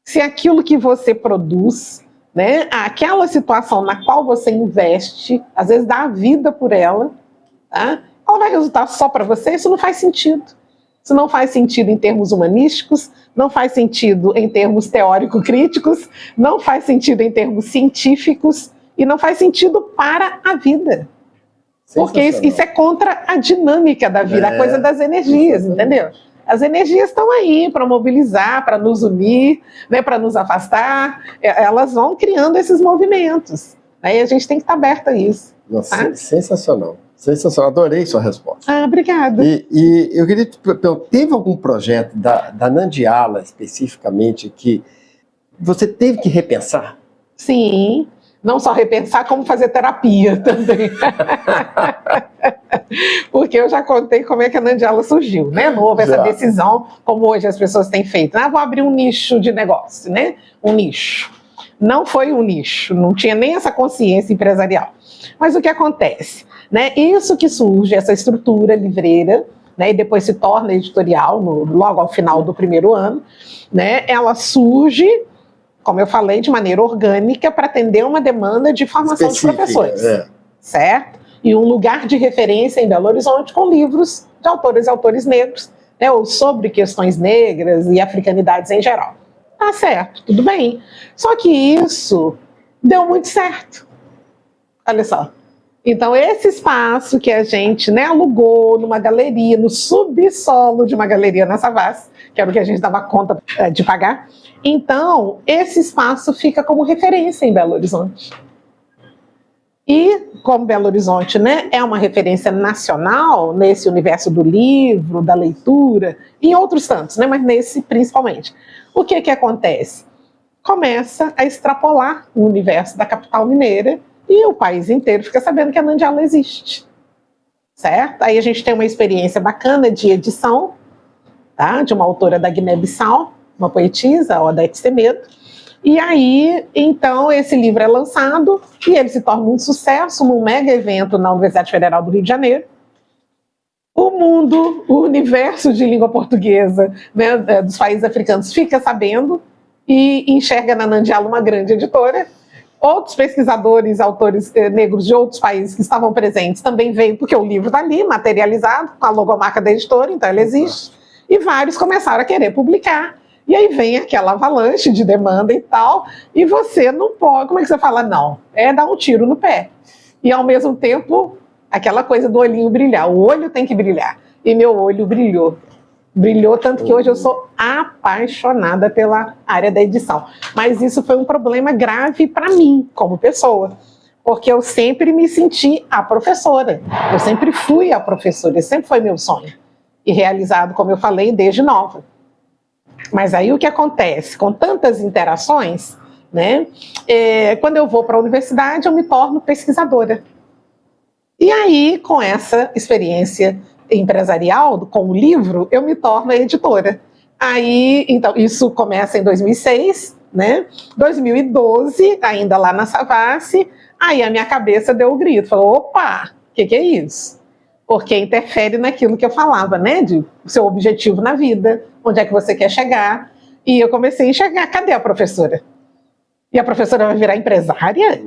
se aquilo que você produz, né, aquela situação na qual você investe, às vezes dá a vida por ela, tá? Ela vai resultar só para você? Isso não faz sentido. Isso não faz sentido em termos humanísticos, não faz sentido em termos teórico-críticos, não faz sentido em termos científicos e não faz sentido para a vida. Porque isso é contra a dinâmica da vida, a coisa das energias, entendeu? As energias estão aí para mobilizar, para nos unir, né, para nos afastar, elas vão criando esses movimentos. Aí a gente tem que estar aberto a isso. Nossa, tá? Sensacional. Sensacional, adorei sua resposta. Obrigada. E eu queria te perguntar, teve algum projeto da Nandiala, especificamente, que você teve que repensar? Sim, não só repensar, como fazer terapia também. Porque eu já contei como é que a Nandiala surgiu, né? Não houve essa decisão, como hoje as pessoas têm feito. Vou abrir um nicho de negócio, né? Um nicho. Não foi um nicho, não tinha nem essa consciência empresarial. Mas o que acontece? Né? Isso que surge, essa estrutura livreira, né, e depois se torna editorial, logo ao final do primeiro ano, né, ela surge, como eu falei, de maneira orgânica para atender uma demanda de formação de professores. Certo? E um lugar de referência em Belo Horizonte com livros de autores e autores negros, né, ou sobre questões negras e africanidades em geral. Tá certo, tudo bem. Só que isso deu muito certo. Olha só. Então, esse espaço que a gente, né, alugou numa galeria, no subsolo de uma galeria na Savassi, que era o que a gente dava conta de pagar, então, esse espaço fica como referência em Belo Horizonte. E, como Belo Horizonte, né, é uma referência nacional nesse universo do livro, da leitura, e em outros tantos, né, mas nesse principalmente. O que acontece? Começa a extrapolar o universo da capital mineira e o país inteiro fica sabendo que a Nandiala existe, certo? Aí a gente tem uma experiência bacana de edição, tá? De uma autora da Guiné-Bissau, uma poetisa, Odete Semedo. E aí, então, esse livro é lançado e ele se torna um sucesso num mega evento na Universidade Federal do Rio de Janeiro. O mundo, o universo de língua portuguesa, né, dos países africanos fica sabendo e enxerga na Nandiala uma grande editora. Outros pesquisadores, autores negros de outros países que estavam presentes também veem, porque o livro está ali, materializado, com a logomarca da editora, então ele existe. E vários começaram a querer publicar. E aí vem aquela avalanche de demanda e tal, e você não pode, como é que você fala? Não, é dar um tiro no pé. E ao mesmo tempo, aquela coisa do olhinho brilhar, o olho tem que brilhar. E meu olho brilhou. Brilhou tanto que hoje eu sou apaixonada pela área da edição. Mas isso foi um problema grave para mim, como pessoa. Porque eu sempre me senti a professora. Eu sempre fui a professora, esse sempre foi meu sonho. E realizado, como eu falei, desde nova. Mas aí o que acontece? Com tantas interações, né? Quando eu vou para a universidade, eu me torno pesquisadora. E aí, com essa experiência empresarial, com o livro, eu me torno editora. Aí, então, isso começa em 2006, né? 2012, ainda lá na Savassi, aí a minha cabeça deu o grito, falou, opa, o que é isso? Porque interfere naquilo que eu falava, né? De seu objetivo na vida, onde é que você quer chegar. E eu comecei a enxergar, cadê a professora? E a professora vai virar empresária?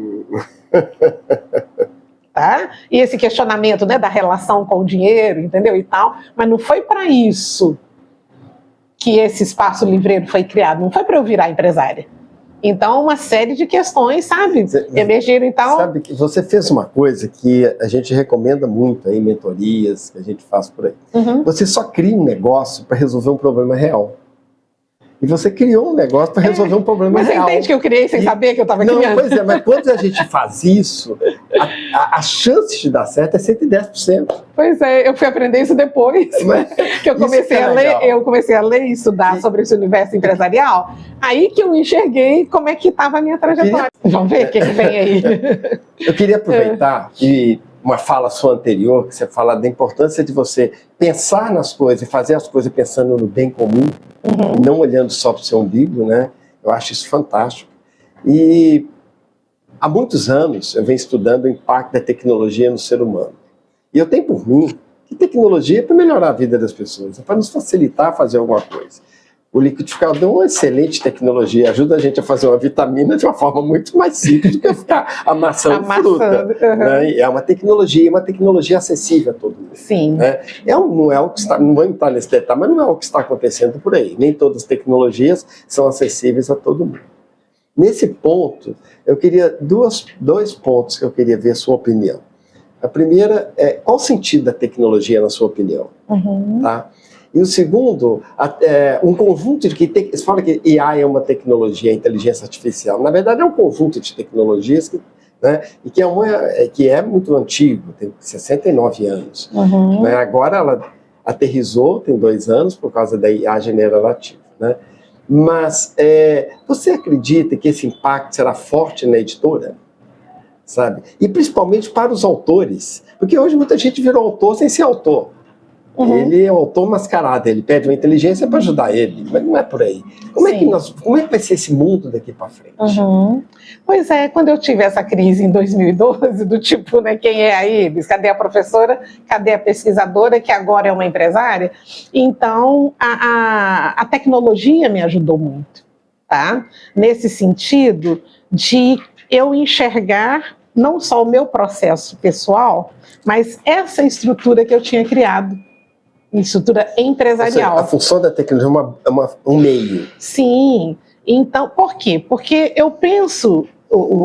Tá? E esse questionamento, né, da relação com o dinheiro, entendeu, e tal, mas não foi para isso que esse espaço livreiro foi criado, não foi para eu virar empresária. Então, uma série de questões, sabe, emergiram e tal. Sabe que você fez uma coisa que a gente recomenda muito aí, mentorias que a gente faz por aí. Uhum. Você só cria um negócio para resolver um problema real. E você criou um negócio para resolver um problema mas real. Mas você entende que eu criei sem saber que eu estava criando? Não, pois é, mas quando a gente faz isso, a chance de dar certo é 110%. Pois é, eu fui aprender isso depois, que eu comecei a ler e estudar sobre esse universo empresarial, aí que eu enxerguei como é que estava a minha trajetória. Vamos ver o que vem aí. Eu queria aproveitar e uma fala sua anterior, que você fala da importância de você pensar nas coisas e fazer as coisas pensando no bem comum, e não olhando só para o seu umbigo, né? Eu acho isso fantástico. E há muitos anos eu venho estudando o impacto da tecnologia no ser humano. E eu tenho por mim que tecnologia é para melhorar a vida das pessoas, é para nos facilitar fazer alguma coisa. O liquidificador é uma excelente tecnologia, ajuda a gente a fazer uma vitamina de uma forma muito mais simples do que ficar amassando fruta. Né? É uma tecnologia acessível a todo mundo. Sim. Né? Não é o que está, não vou entrar nesse detalhe, mas não é o que está acontecendo por aí. Nem todas as tecnologias são acessíveis a todo mundo. Nesse ponto, eu queria dois pontos que eu queria ver a sua opinião. A primeira é, qual o sentido da tecnologia na sua opinião? Tá? E o segundo, um conjunto de que você fala que AI é uma tecnologia, inteligência artificial. Na verdade, é um conjunto de tecnologias que, né, e que é muito antigo, tem 69 anos. Né? Agora ela aterrissou, tem 2 anos, por causa da IA generativa. Né? Mas você acredita que esse impacto será forte na editora? Sabe? E principalmente para os autores, porque hoje muita gente virou autor sem ser autor. Ele é um autor mascarado, ele pede uma inteligência para ajudar ele, mas não é por aí. Como é que vai ser esse mundo daqui para frente? Pois é, quando eu tive essa crise em 2012, do tipo, né, quem é a Ibis? Cadê a professora? Cadê a pesquisadora, que agora é uma empresária? Então, a tecnologia me ajudou muito, tá? Nesse sentido de eu enxergar não só o meu processo pessoal, mas essa estrutura que eu tinha criado. Estrutura empresarial. Seja, a função da tecnologia é um meio. Sim. Então, por quê? Porque eu penso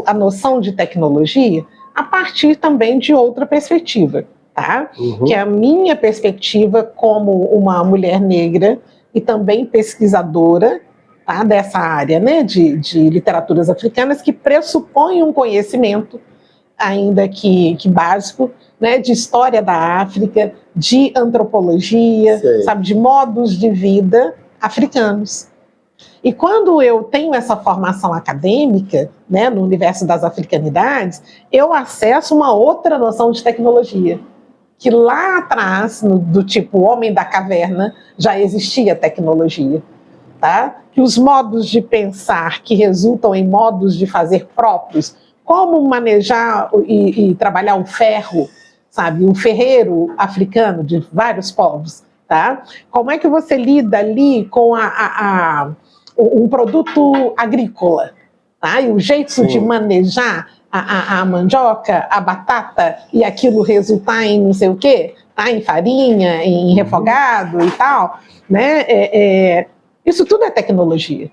a noção de tecnologia a partir também de outra perspectiva, tá? Que é a minha perspectiva como uma mulher negra e também pesquisadora, tá, dessa área, né, de literaturas africanas, que pressupõe um conhecimento, ainda que básico, né, de história da África, de antropologia, sabe, de modos de vida africanos. E quando eu tenho essa formação acadêmica, né, no universo das africanidades, eu acesso uma outra noção de tecnologia, que lá atrás, do tipo Homem da Caverna, já existia tecnologia. tá? Que os modos de pensar que resultam em modos de fazer próprios, como manejar e trabalhar o ferro, sabe? O ferreiro africano de vários povos, tá? Como é que você lida ali com um produto agrícola, tá? E o jeito de manejar a mandioca, a batata, e aquilo resultar em não sei o quê, tá? Em farinha, em refogado e tal, né? Isso tudo é tecnologia,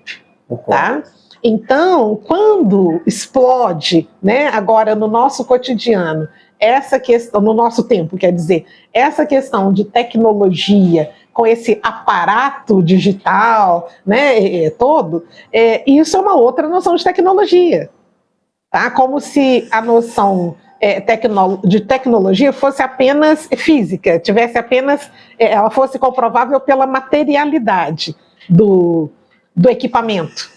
tá? Então, quando explode, né, agora no nosso cotidiano, essa questão, no nosso tempo, quer dizer, essa questão de tecnologia, com esse aparato digital, né, todo, isso é uma outra noção de tecnologia. Tá? Como se a noção de tecnologia fosse apenas física, tivesse apenas, ela fosse comprovável pela materialidade do equipamento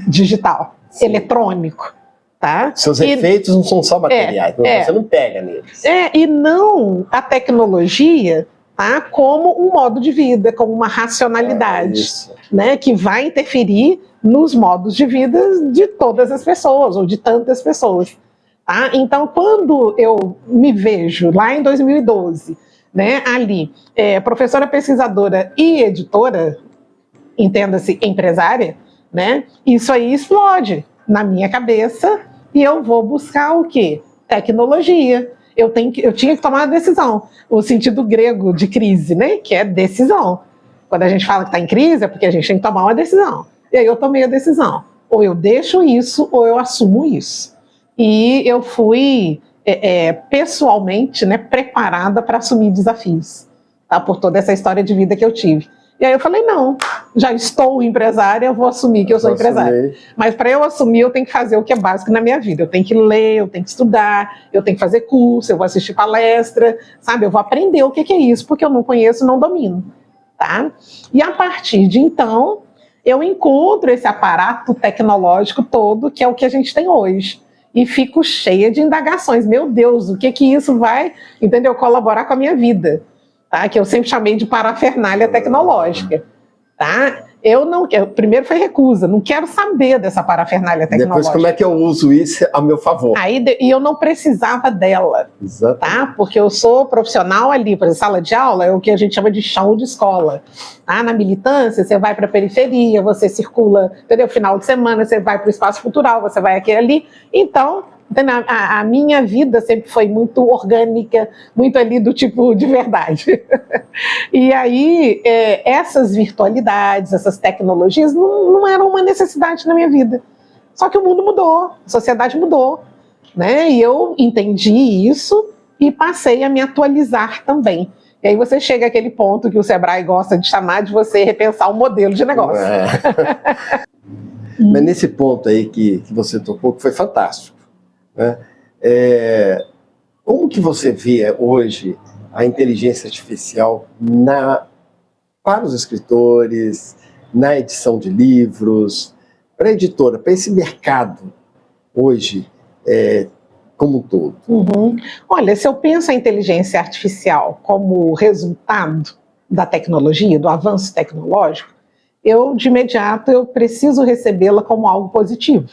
digital, eletrônico. Tá? Seus efeitos não são só materiais, você não pega neles. E não a tecnologia, tá? Como um modo de vida, como uma racionalidade, né? Que vai interferir nos modos de vida de todas as pessoas, ou de tantas pessoas. Tá? Então, quando eu me vejo lá em 2012, né, ali, professora pesquisadora e editora, entenda-se, empresária, né, isso aí explode na minha cabeça e eu vou buscar o quê? Tecnologia. Eu tinha que tomar uma decisão. O sentido grego de crise, né, que é decisão. Quando a gente fala que está em crise é porque a gente tem que tomar uma decisão. E aí eu tomei a decisão. Ou eu deixo isso ou eu assumo isso. E eu fui pessoalmente, né, preparada para assumir desafios, tá, por toda essa história de vida que eu tive. E aí eu falei, não, já estou empresária, eu vou assumir que eu sou empresária. Mas para eu assumir, eu tenho que fazer o que é básico na minha vida. Eu tenho que ler, eu tenho que estudar, eu tenho que fazer curso, eu vou assistir palestra, sabe? Eu vou aprender o que é isso, porque eu não conheço, não domino, tá? E a partir de então, eu encontro esse aparato tecnológico todo, que é o que a gente tem hoje. E fico cheia de indagações. Meu Deus, o que isso vai, entendeu, colaborar com a minha vida? Tá? Que eu sempre chamei de parafernália tecnológica. Tá? Primeiro foi recusa, não quero saber dessa parafernália tecnológica. Depois, como é que eu uso isso a meu favor? E eu não precisava dela. Exato. Tá? Porque eu sou profissional ali, por exemplo, sala de aula é o que a gente chama de chão de escola. Tá? Na militância, você vai para a periferia, você circula, entendeu? Final de semana, você vai para o espaço cultural, você vai aqui e ali. Então, a minha vida sempre foi muito orgânica, muito ali do tipo de verdade. E aí, essas virtualidades, essas tecnologias não eram uma necessidade na minha vida. Só que o mundo mudou, a sociedade mudou, né? E eu entendi isso e passei a me atualizar também. E aí você chega àquele ponto que o Sebrae gosta de chamar de você repensar o modelo de negócio. Mas nesse ponto aí que você tocou, que foi fantástico, né? Como que você vê hoje a inteligência artificial para os escritores, na edição de livros, para a editora, para esse mercado hoje como um todo? Olha, se eu penso a inteligência artificial como resultado da tecnologia, do avanço tecnológico, de imediato eu preciso recebê-la como algo positivo,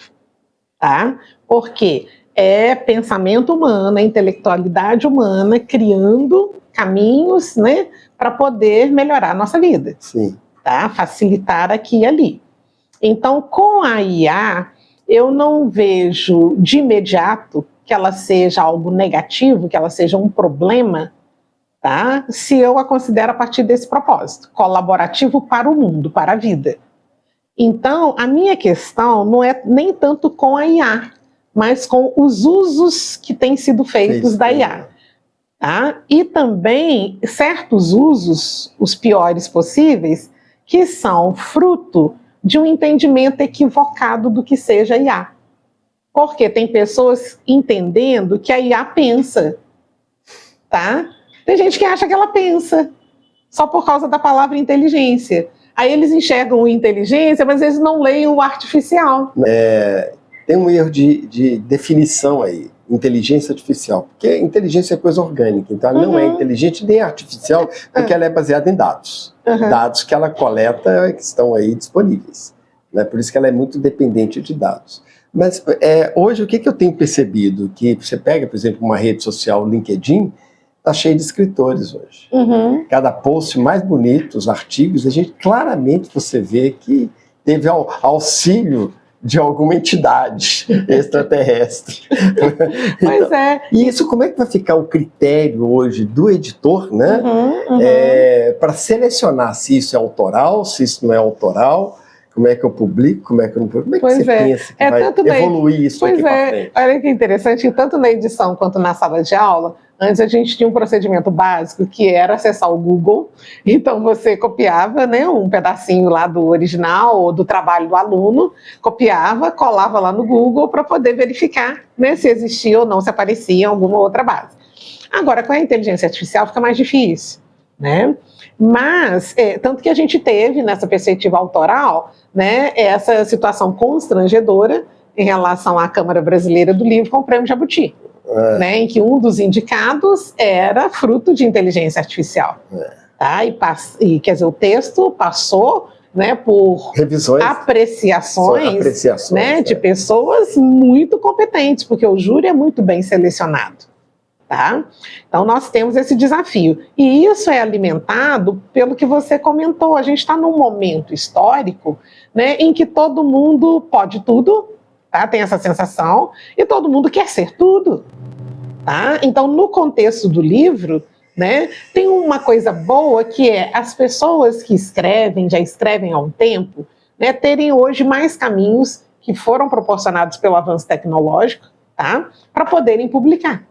tá? Porque é pensamento humano, é intelectualidade humana criando caminhos, né, para poder melhorar a nossa vida. Sim. Tá? Facilitar aqui e ali. Então, com a IA, eu não vejo de imediato que ela seja algo negativo, que ela seja um problema, tá? Se eu a considero a partir desse propósito, colaborativo para o mundo, para a vida. Então, a minha questão não é nem tanto com a IA, mas com os usos que têm sido feitos da IA. Tá? E também certos usos, os piores possíveis, que são fruto de um entendimento equivocado do que seja IA. Porque tem pessoas entendendo que a IA pensa. Tá? Tem gente que acha que ela pensa, só por causa da palavra inteligência. Aí eles enxergam o inteligência, mas eles não leem o artificial. tem um erro de definição aí, inteligência artificial, porque inteligência é coisa orgânica, então ela não é inteligente nem artificial, porque ela é baseada em dados, dados que ela coleta que estão aí disponíveis, né? Por isso que ela é muito dependente de dados. Mas hoje o que eu tenho percebido, que você pega, por exemplo, uma rede social, o LinkedIn, está cheio de escritores hoje. Cada post mais bonito, os artigos, a gente claramente você vê que teve auxílio de alguma entidade extraterrestre. Pois é. E isso, como é que vai ficar o critério hoje do editor, né? Para selecionar se isso é autoral, se isso não é autoral, como é que eu publico, como é que eu não publico, como é que você pensa que vai evoluir isso aqui para frente? Olha que interessante, que tanto na edição quanto na sala de aula, antes a gente tinha um procedimento básico que era acessar o Google, então você copiava, né, um pedacinho lá do original ou do trabalho do aluno, copiava, colava lá no Google para poder verificar, né, se existia ou não, se aparecia em alguma outra base. Agora, com a inteligência artificial fica mais difícil, né? Mas, tanto que a gente teve nessa perspectiva autoral, né, essa situação constrangedora em relação à Câmara Brasileira do Livro com o Prêmio Jabuti. Né, em que um dos indicados era fruto de inteligência artificial. Tá? E quer dizer, o texto passou, né, por revisões, apreciações né, de pessoas muito competentes, porque o júri é muito bem selecionado. Tá? Então nós temos esse desafio. E isso é alimentado pelo que você comentou. A gente está num momento histórico, né, em que todo mundo pode tudo, tá? Tem essa sensação, e todo mundo quer ser tudo. Tá? Então, no contexto do livro, né, tem uma coisa boa que é as pessoas que escrevem, já escrevem há um tempo, né, terem hoje mais caminhos que foram proporcionados pelo avanço tecnológico, tá, para poderem publicar.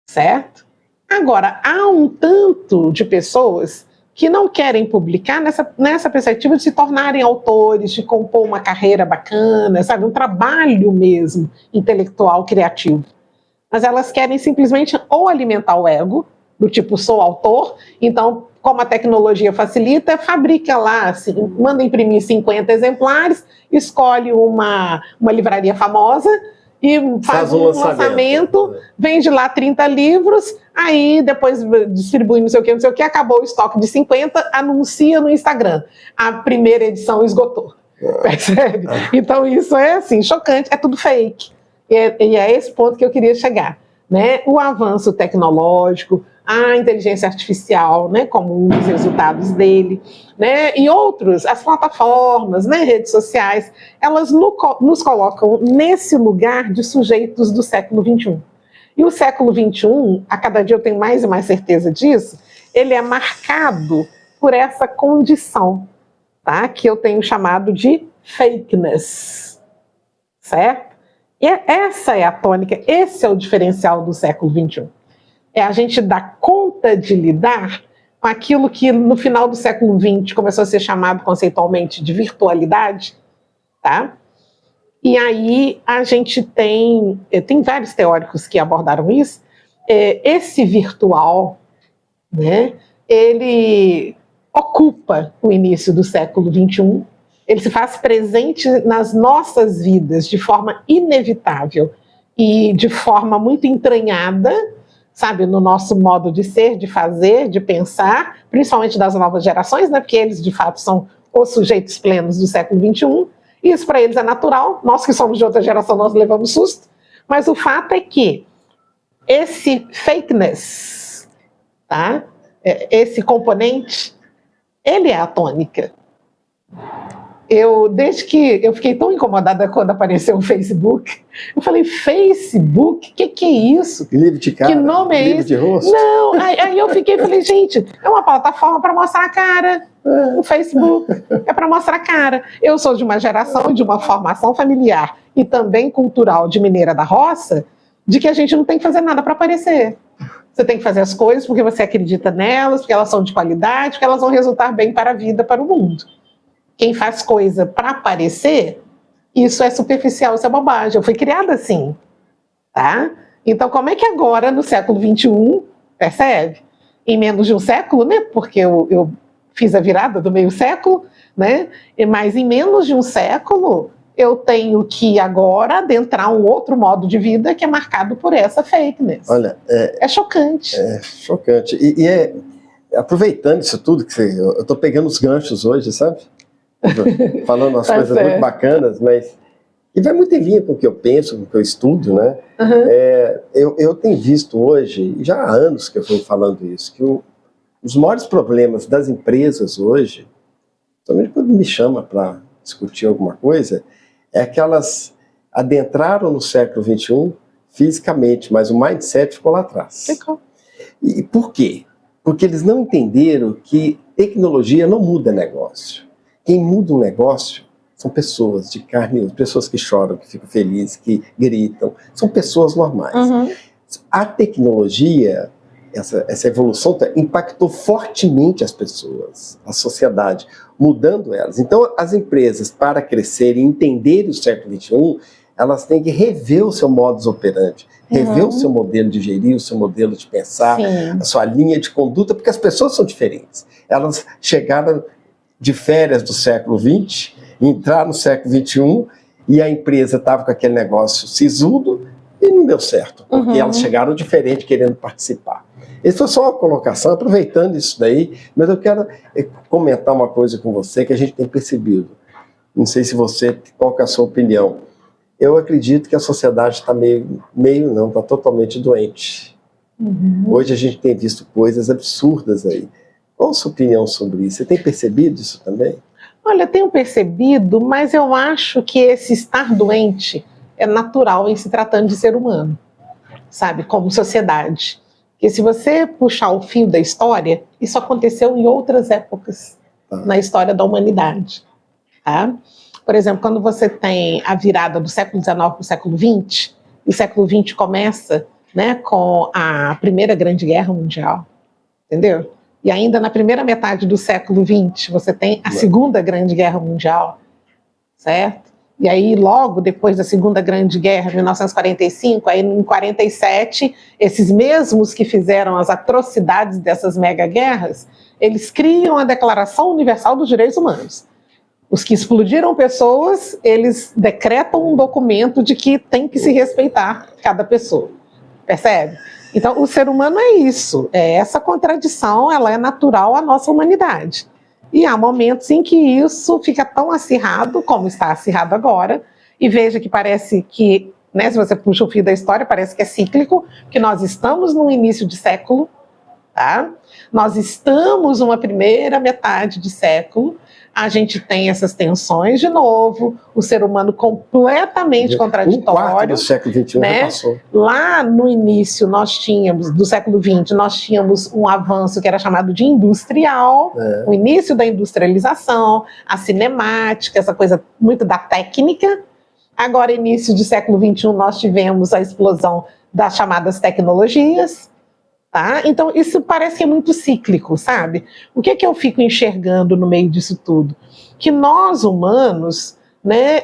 Certo? Agora, há um tanto de pessoas que não querem publicar nessa perspectiva de se tornarem autores, de compor uma carreira bacana, sabe, um trabalho mesmo intelectual, criativo. Mas elas querem simplesmente ou alimentar o ego, do tipo, sou autor, então, como a tecnologia facilita, fabrica lá, assim, manda imprimir 50 exemplares, escolhe uma livraria famosa e faz um lançamento, vende lá 30 livros, aí depois distribui não sei o que, acabou o estoque de 50, anuncia no Instagram. A primeira edição esgotou. Percebe? Então isso é assim, chocante, é tudo fake. E é esse ponto que eu queria chegar, né? O avanço tecnológico, a inteligência artificial, né, como um dos resultados dele, né, e outros, as plataformas, né, redes sociais, elas nos colocam nesse lugar de sujeitos do século XXI. E o século XXI, a cada dia eu tenho mais e mais certeza disso, ele é marcado por essa condição, tá, que eu tenho chamado de fakeness, certo? E essa é a tônica, esse é o diferencial do século XXI. É a gente dar conta de lidar com aquilo que no final do século XX começou a ser chamado conceitualmente de virtualidade, tá? E aí a gente tem vários teóricos que abordaram isso, esse virtual, né, ele ocupa o início do século XXI, ele se faz presente nas nossas vidas de forma inevitável e de forma muito entranhada, sabe, no nosso modo de ser, de fazer, de pensar, principalmente das novas gerações, né, porque eles de fato são os sujeitos plenos do século XXI, e isso para eles é natural, nós que somos de outra geração, nós levamos susto, mas o fato é que esse fakeness, tá, esse componente, ele é a tônica. Desde que eu fiquei tão incomodada quando apareceu o Facebook, eu falei, Facebook? Que é isso? Livro de cara? Que nome é livro esse? De rosto? Não, aí eu falei, gente, é uma plataforma para mostrar a cara, o Facebook, é para mostrar a cara. Eu sou de uma geração, de uma formação familiar e também cultural de mineira da roça, de que a gente não tem que fazer nada para aparecer. Você tem que fazer as coisas porque você acredita nelas, porque elas são de qualidade, porque elas vão resultar bem para a vida, para o mundo. Quem faz coisa para aparecer, isso é superficial, isso é bobagem. Eu fui criada assim, tá? Então, como é que agora, no século XXI, percebe? Em menos de um século, né? Porque eu fiz a virada do meio século, né? Mas em menos de um século, eu tenho que agora adentrar um outro modo de vida que é marcado por essa fake news. Olha, é chocante. É chocante. Aproveitando isso tudo, eu estou pegando os ganchos hoje, sabe? Falando umas coisas certo. muito bacanas, mas e vai muito em linha com o que eu penso, com o que eu estudo, né? Eu tenho visto hoje, e já há anos que eu venho falando isso, que os maiores problemas das empresas hoje, somente quando me chama para discutir alguma coisa, é que elas adentraram no século XXI fisicamente, mas o mindset ficou lá atrás. Ficou. E por quê? Porque eles não entenderam que tecnologia não muda negócio. Quem muda um negócio são pessoas de carne e osso, pessoas que choram, que ficam felizes, que gritam. São pessoas normais. A tecnologia, essa evolução impactou fortemente as pessoas, a sociedade, mudando elas. Então, as empresas, para crescerem e entenderem o século XXI, elas têm que rever o seu modus operandi, rever o seu modelo de gerir, o seu modelo de pensar, a sua linha de conduta, porque as pessoas são diferentes. Elas chegaram de férias do século XX, entraram no século XXI, e a empresa estava com aquele negócio sisudo e não deu certo, porque elas chegaram diferente, querendo participar. Isso foi só uma colocação, aproveitando isso daí, mas eu quero comentar uma coisa com você que a gente tem percebido. Não sei se qual que é a sua opinião. Eu acredito que a sociedade está está totalmente doente. Hoje a gente tem visto coisas absurdas aí. Qual a sua opinião sobre isso? Você tem percebido isso também? Olha, eu tenho percebido, mas eu acho que esse estar doente é natural em se tratando de ser humano, sabe, como sociedade. Porque se você puxar o fio da história, isso aconteceu em outras épocas na história da humanidade. Tá? Por exemplo, quando você tem a virada do século XIX para o século XX, e o século XX começa, né, com a Primeira Grande Guerra Mundial, entendeu? E ainda na primeira metade do século XX, você tem a Segunda Grande Guerra Mundial, certo? E aí, logo depois da Segunda Grande Guerra, 1945, aí em 47, esses mesmos que fizeram as atrocidades dessas megaguerras, eles criam a Declaração Universal dos Direitos Humanos. Os que explodiram pessoas, eles decretam um documento de que tem que se respeitar cada pessoa. Percebe? Então, o ser humano é isso. Essa contradição, ela é natural à nossa humanidade. E há momentos em que isso fica tão acirrado, como está acirrado agora, e veja que parece que, né, se você puxa o fio da história, parece que é cíclico, que nós estamos no início de século, tá? Nós estamos numa primeira metade de século, a gente tem essas tensões de novo, o ser humano completamente contraditório. Um quarto do século XXI, né? Já passou. Lá no início do século XX, nós tínhamos um avanço que era chamado de industrial, o início da industrialização, a cinemática, essa coisa muito da técnica. Agora, início do século XXI, nós tivemos a explosão das chamadas tecnologias. Tá? Então, isso parece que é muito cíclico, sabe? O que eu fico enxergando no meio disso tudo? Que nós, humanos, né,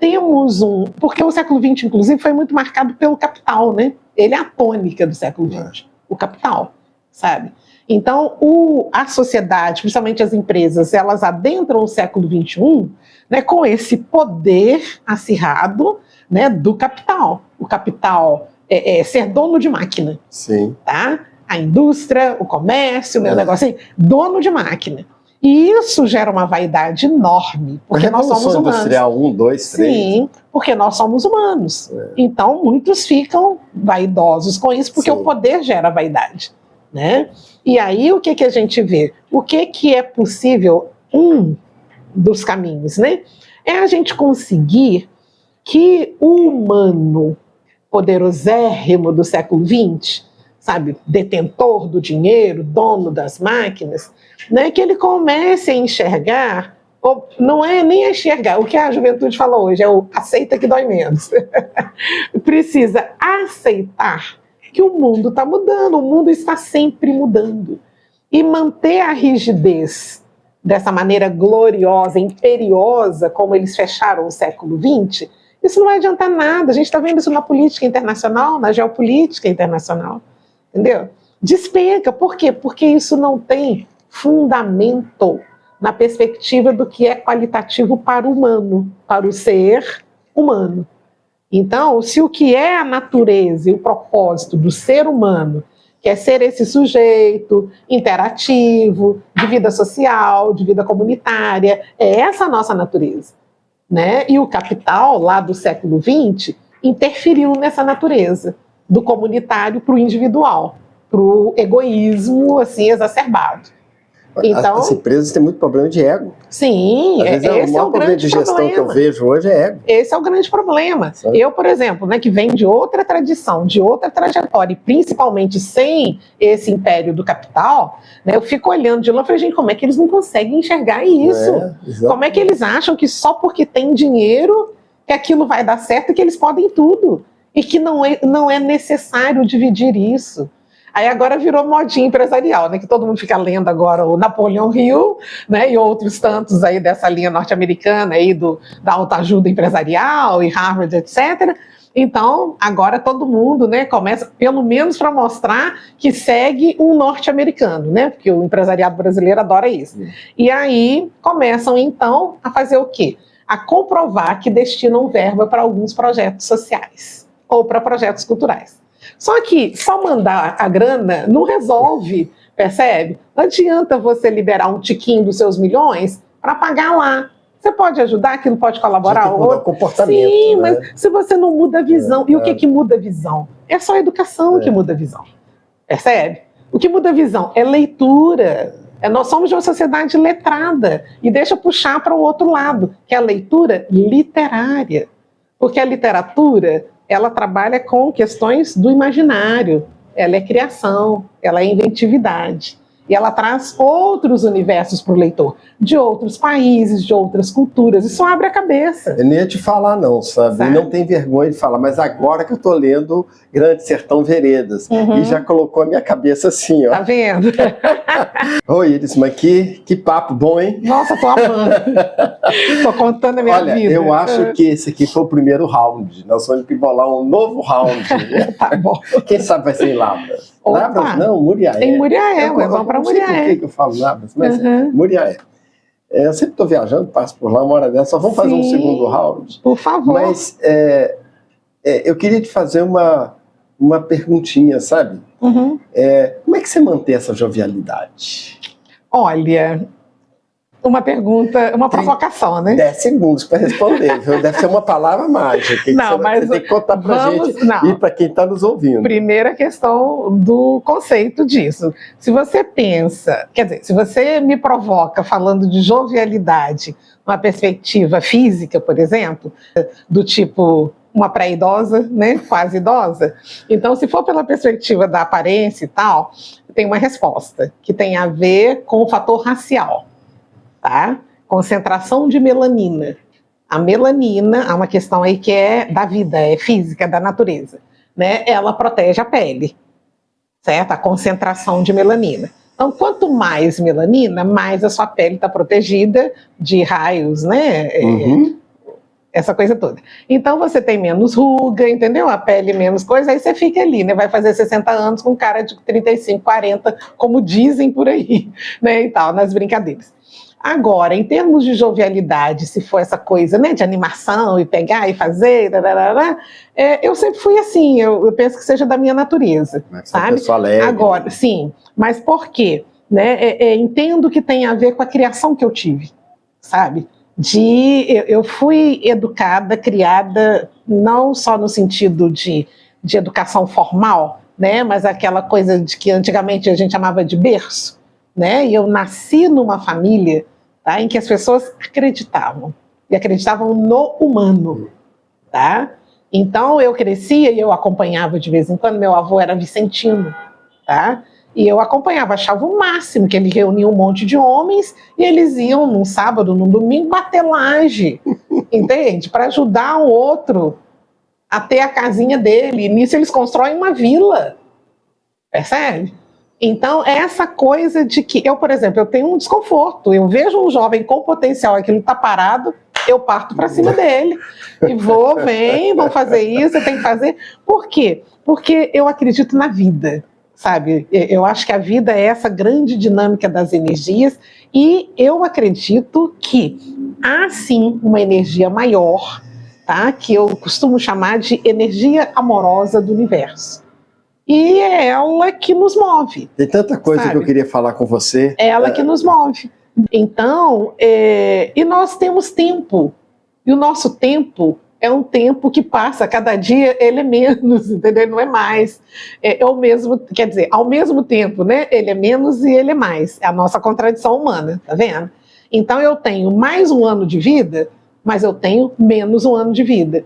temos porque o século XX, inclusive, foi muito marcado pelo capital, né? Ele é a tônica do século XX, o capital, sabe? Então, a sociedade, principalmente as empresas, elas adentram o século XXI, né, com esse poder acirrado, né, do capital. O capital ser dono de máquina. Sim. Tá? A indústria, o comércio, o meu negócio assim, dono de máquina. E isso gera uma vaidade enorme, porque nós somos humanos. Industrial 1, 2, 3. Sim, porque nós somos humanos. Então, muitos ficam vaidosos com isso, porque o poder gera vaidade. Né? E aí, o que a gente vê? O que é possível? Um dos caminhos, né? É a gente conseguir que o humano poderosérrimo do século XX, sabe, detentor do dinheiro, dono das máquinas, né, que ele comece a enxergar, ou não é nem a enxergar, o que a juventude fala hoje, é o aceita que dói menos. Precisa aceitar que o mundo está mudando, o mundo está sempre mudando. E manter a rigidez dessa maneira gloriosa, imperiosa, como eles fecharam o século XX, isso não vai adiantar nada. A gente está vendo isso na política internacional, na geopolítica internacional. Entendeu? Despenca. Por quê? Porque isso não tem fundamento. na perspectiva do que é qualitativo para o humano, para o ser humano. Então, se o que é a natureza e o propósito do ser humano, que é ser esse sujeito interativo, de vida social, de vida comunitária, é essa a nossa natureza, né? E o capital, lá do século XX, interferiu nessa natureza, do comunitário para o individual, para o egoísmo assim, exacerbado. Então, as empresas têm muito problema de ego. Sim, às vezes esse o maior problema de gestão que eu vejo hoje é ego. Esse é o grande problema. Sabe? Eu, por exemplo, né, que venho de outra tradição, de outra trajetória, e principalmente sem esse império do capital, né, eu fico olhando de lá e falei, gente, como é que eles não conseguem enxergar isso? Como é que eles acham que só porque tem dinheiro que aquilo vai dar certo e que eles podem tudo? E que não é necessário dividir isso. Aí agora virou modinha empresarial, né? Que todo mundo fica lendo agora o Napoleão Hill, né? E outros tantos aí dessa linha norte-americana aí da autoajuda empresarial e Harvard, etc. Então, agora todo mundo, né, começa, pelo menos para mostrar que segue um norte-americano, né? Porque o empresariado brasileiro adora isso. E aí começam, então, a fazer o quê? A comprovar que destinam verba para alguns projetos sociais ou para projetos culturais. Só que só mandar a grana não resolve, percebe? Não adianta você liberar um tiquinho dos seus milhões para pagar lá. Você pode ajudar, aquilo pode colaborar. Tem que mudar o comportamento. Sim, né? mas se você não muda a visão. E o que muda a visão? É só a educação que muda a visão. Percebe? O que muda a visão é leitura. Nós somos de uma sociedade letrada. E deixa eu puxar para o outro lado, que é a leitura literária. Porque a literatura, ela trabalha com questões do imaginário, ela é criação, ela é inventividade. E ela traz outros universos para o leitor, de outros países, de outras culturas. Isso abre a cabeça. Eu nem ia te falar não, sabe? E não tem vergonha de falar, mas agora que eu estou lendo Grande Sertão Veredas, e já colocou a minha cabeça assim, ó. Tá vendo? Oi, Iris, mas que papo bom, hein? Nossa, tô amando. Tô contando a minha vida. Olha, eu acho que esse aqui foi o primeiro round. Nós vamos embolar um novo round. Tá bom. Quem sabe vai ser em Lavras. Opa. Lavras não, Muriaé. Em Muriaé, vamos para Muriaé. Não sei por que eu falo Lavras, mas Muriaé. Eu sempre estou viajando, passo por lá uma hora dessa. Só vamos fazer um segundo round. Por favor. Mas eu queria te fazer uma perguntinha, sabe? Como é que você mantém essa jovialidade? Olha, uma pergunta, uma provocação, né? 10 segundos para responder, viu? Deve ser uma palavra mágica. Não, mas você tem que contar para gente e para quem está nos ouvindo. Primeira questão do conceito disso. Se você pensa, quer dizer, se você me provoca falando de jovialidade, uma perspectiva física, por exemplo, do tipo uma pré-idosa, né, quase idosa, então se for pela perspectiva da aparência e tal, tem uma resposta que tem a ver com o fator racial. Tá? Concentração de melanina. A melanina, há uma questão aí que é da vida, é física, da natureza, né? Ela protege a pele, certo? A concentração de melanina. Então, quanto mais melanina, mais a sua pele está protegida de raios, né? Essa coisa toda. Então, você tem menos ruga, entendeu? A pele menos coisa, aí você fica ali, né? Vai fazer 60 anos com cara de 35, 40, como dizem por aí, né? E tal, nas brincadeiras. Agora, em termos de jovialidade, se for essa coisa, né, de animação e pegar e fazer, eu sempre fui assim, eu penso que seja da minha natureza, sabe? Alegre. Agora, sim, mas por quê? Né? Entendo que tem a ver com a criação que eu tive, sabe? Eu fui educada, criada, não só no sentido de educação formal, né, mas aquela coisa de que antigamente a gente chamava de berço, né? E eu nasci numa família, tá, em que as pessoas acreditavam, e acreditavam no humano, tá? Então eu crescia e eu acompanhava de vez em quando, meu avô era vicentino, tá? E eu acompanhava, achava o máximo, que ele reunia um monte de homens e eles iam num sábado, num domingo, bater laje, entende? Para ajudar o outro a ter a casinha dele, e nisso eles constroem uma vila, percebe? Então, é essa coisa de que eu, por exemplo, eu tenho um desconforto, eu vejo um jovem com potencial, aquilo está parado, eu parto para cima dele, e vamos fazer isso, eu tenho que fazer. Por quê? Porque eu acredito na vida, sabe? Eu acho que a vida é essa grande dinâmica das energias e eu acredito que há sim uma energia maior, tá? Que eu costumo chamar de energia amorosa do universo. E é ela que nos move. Tem tanta coisa, sabe, que eu queria falar com você. É ela que nos move. Então, e nós temos tempo. E o nosso tempo é um tempo que passa, cada dia ele é menos, entendeu? Não é mais. É o mesmo, quer dizer, ao mesmo tempo, né? Ele é menos e ele é mais. É a nossa contradição humana, tá vendo? Então eu tenho mais um ano de vida, mas eu tenho menos um ano de vida.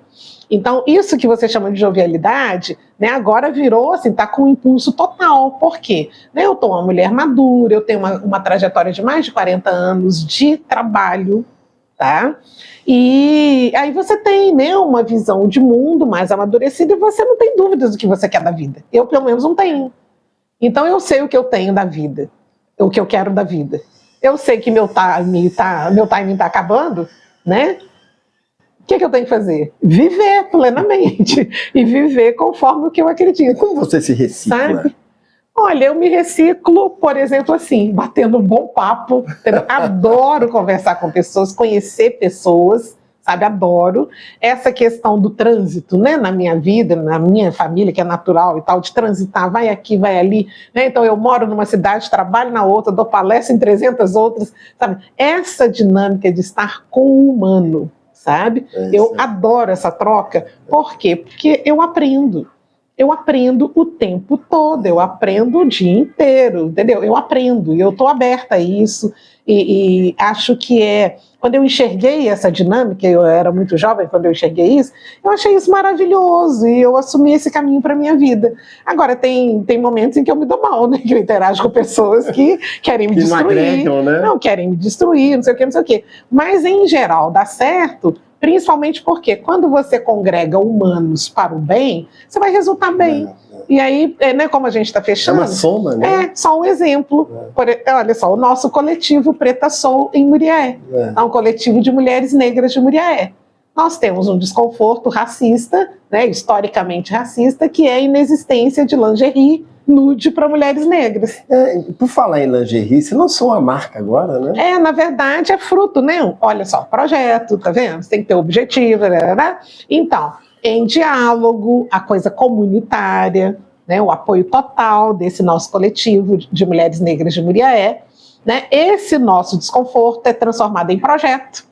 Então, isso que você chama de jovialidade, né, agora virou assim, tá com um impulso total. Por quê? Né, eu tô uma mulher madura, eu tenho uma trajetória de mais de 40 anos de trabalho, tá? E aí você tem, né, uma visão de mundo mais amadurecida e você não tem dúvidas do que você quer da vida. Eu, pelo menos, não tenho. Então, eu sei o que eu tenho da vida, o que eu quero da vida. Eu sei que meu timing tá acabando, né? O que eu tenho que fazer? Viver plenamente. E viver conforme o que eu acredito. Como você se recicla? Sabe? Olha, eu me reciclo, por exemplo, assim, batendo um bom papo. Adoro conversar com pessoas, conhecer pessoas, sabe? Adoro. Essa questão do trânsito, né? Na minha vida, na minha família, que é natural e tal, de transitar, vai aqui, vai ali. Né? Então, eu moro numa cidade, trabalho na outra, dou palestra em 300 outras, sabe? Essa dinâmica de estar com o humano, sabe? Eu adoro essa troca. Por quê? Porque eu aprendo. Eu aprendo o tempo todo, eu aprendo o dia inteiro, entendeu? Eu aprendo, e eu estou aberta a isso, e acho que quando eu enxerguei essa dinâmica, eu era muito jovem quando eu enxerguei isso, eu achei isso maravilhoso, e eu assumi esse caminho para a minha vida. Agora, tem momentos em que eu me dou mal, né? Que eu interajo com pessoas que querem me destruir, não agregam, né? Não, querem me destruir, não sei o que, não sei o que. Mas, em geral, dá certo. Principalmente porque quando você congrega humanos para o bem, você vai resultar bem. E aí, né, como a gente está fechando... É uma soma, né? É, só um exemplo. Olha só, o nosso coletivo Preta Soul em Muriaé. É um coletivo de mulheres negras de Muriaé. Nós temos um desconforto racista, né, historicamente racista, que é a inexistência de lingerie nude para mulheres negras. Por falar em lingerie, você lançou uma marca agora, né? Na verdade é fruto, né? Olha só, projeto, tá vendo? Você tem que ter objetivo, né? Então, em diálogo, a coisa comunitária, né? O apoio total desse nosso coletivo de mulheres negras de Muriaé, né? Esse nosso desconforto é transformado em projeto,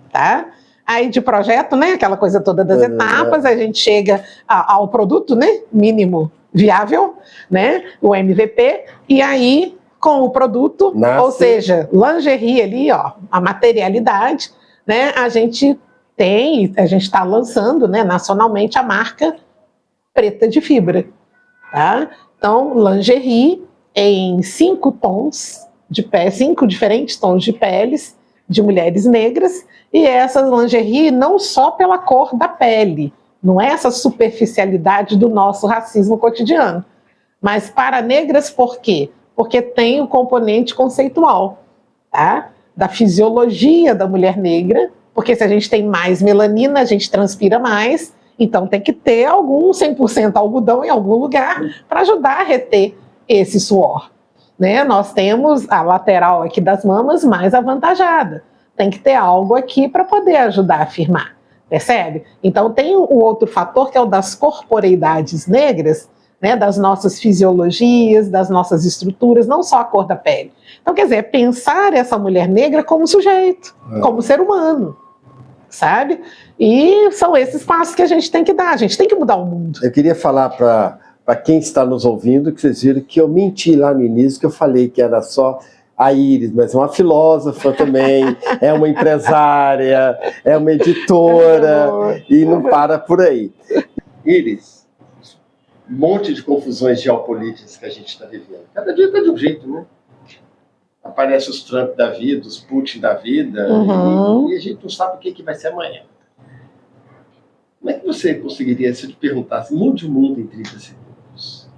tá? Aí de projeto, né? Aquela coisa toda das etapas, a gente chega ao produto, né? Mínimo viável, né? O MVP, e aí com o produto, ou seja, lingerie ali, ó, a materialidade, né? A gente está lançando, né, nacionalmente a marca Preta de Fibra, tá? Então, lingerie em 5 tons de pele, 5 diferentes tons de peles de mulheres negras, e essa lingerie não só pela cor da pele, não é essa superficialidade do nosso racismo cotidiano. Mas para negras, por quê? Porque tem o componente conceitual, tá? Da fisiologia da mulher negra, porque se a gente tem mais melanina, a gente transpira mais, então tem que ter algum 100% algodão em algum lugar para ajudar a reter esse suor. Né? Nós temos a lateral aqui das mamas mais avantajada. Tem que ter algo aqui para poder ajudar a firmar. Percebe? Então tem o outro fator que é o das corporeidades negras, né, das nossas fisiologias, das nossas estruturas, não só a cor da pele. Então, quer dizer, pensar essa mulher negra como sujeito, como ser humano, sabe? E são esses passos que a gente tem que dar, a gente tem que mudar o mundo. Eu queria falar para quem está nos ouvindo, que vocês viram que eu menti lá no início, que eu falei que era só a Iris, mas é uma filósofa também, é uma empresária, é uma editora, e não para por aí. Iris, um monte de confusões geopolíticas que a gente está vivendo. Cada dia está de um jeito, né? Aparece os Trump da vida, os Putin da vida, e a gente não sabe o que vai ser amanhã. Como é que você conseguiria, se eu te perguntasse, mude o mundo em 30 segundos?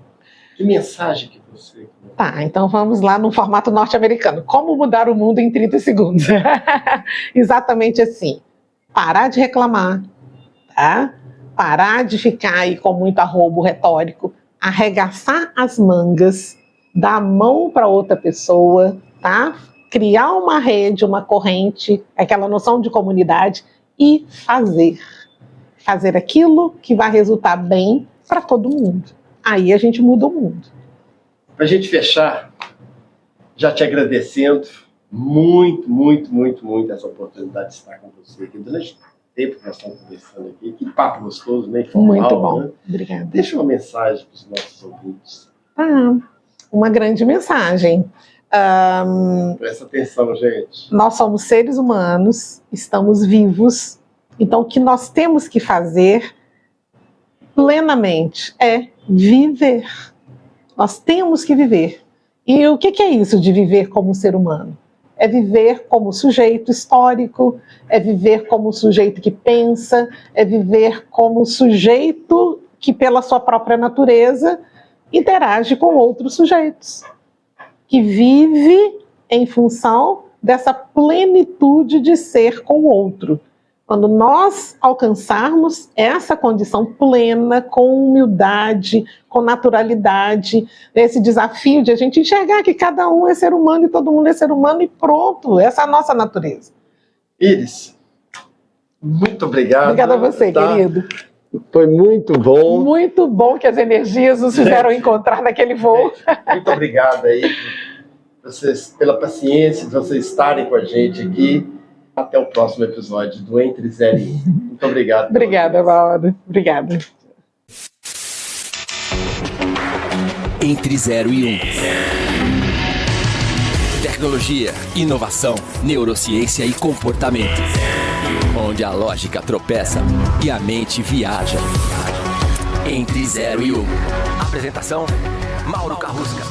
Que mensagem que você... Tá, então vamos lá no formato norte-americano. Como mudar o mundo em 30 segundos? Exatamente assim. Parar de reclamar, tá? Parar de ficar aí com muito arrobo retórico, arregaçar as mangas, dar a mão para outra pessoa, tá? Criar uma rede, uma corrente, aquela noção de comunidade e fazer aquilo que vai resultar bem para todo mundo. Aí a gente muda o mundo. Para a gente fechar, já te agradecendo muito essa oportunidade de estar com você aqui durante o tempo que nós estamos conversando aqui. Que papo gostoso, né? Informal, muito bom, né? Obrigada. Deixa uma mensagem para os nossos ouvintes. Uma grande mensagem. Presta atenção, gente. Nós somos seres humanos, estamos vivos, então o que nós temos que fazer plenamente é viver. Nós temos que viver. E o que é isso de viver como ser humano? É viver como sujeito histórico, é viver como sujeito que pensa, é viver como sujeito que, pela sua própria natureza, interage com outros sujeitos, que vive em função dessa plenitude de ser com o outro. Quando nós alcançarmos essa condição plena, com humildade, com naturalidade, esse desafio de a gente enxergar que cada um é ser humano e todo mundo é ser humano e pronto, essa é a nossa natureza. Iris, muito obrigado. Obrigada a você, querido. Foi muito bom. Muito bom que as energias nos fizeram encontrar naquele voo. Muito obrigado aí pela paciência de vocês estarem com a gente aqui. Até o próximo episódio do Entre 0 e 1. Muito obrigado. Obrigada, Mauro. Obrigada. Entre 0 e 1. Tecnologia, inovação, neurociência e comportamento. Onde a lógica tropeça e a mente viaja. Entre 0 e 1. Apresentação: Mauro Carrusca.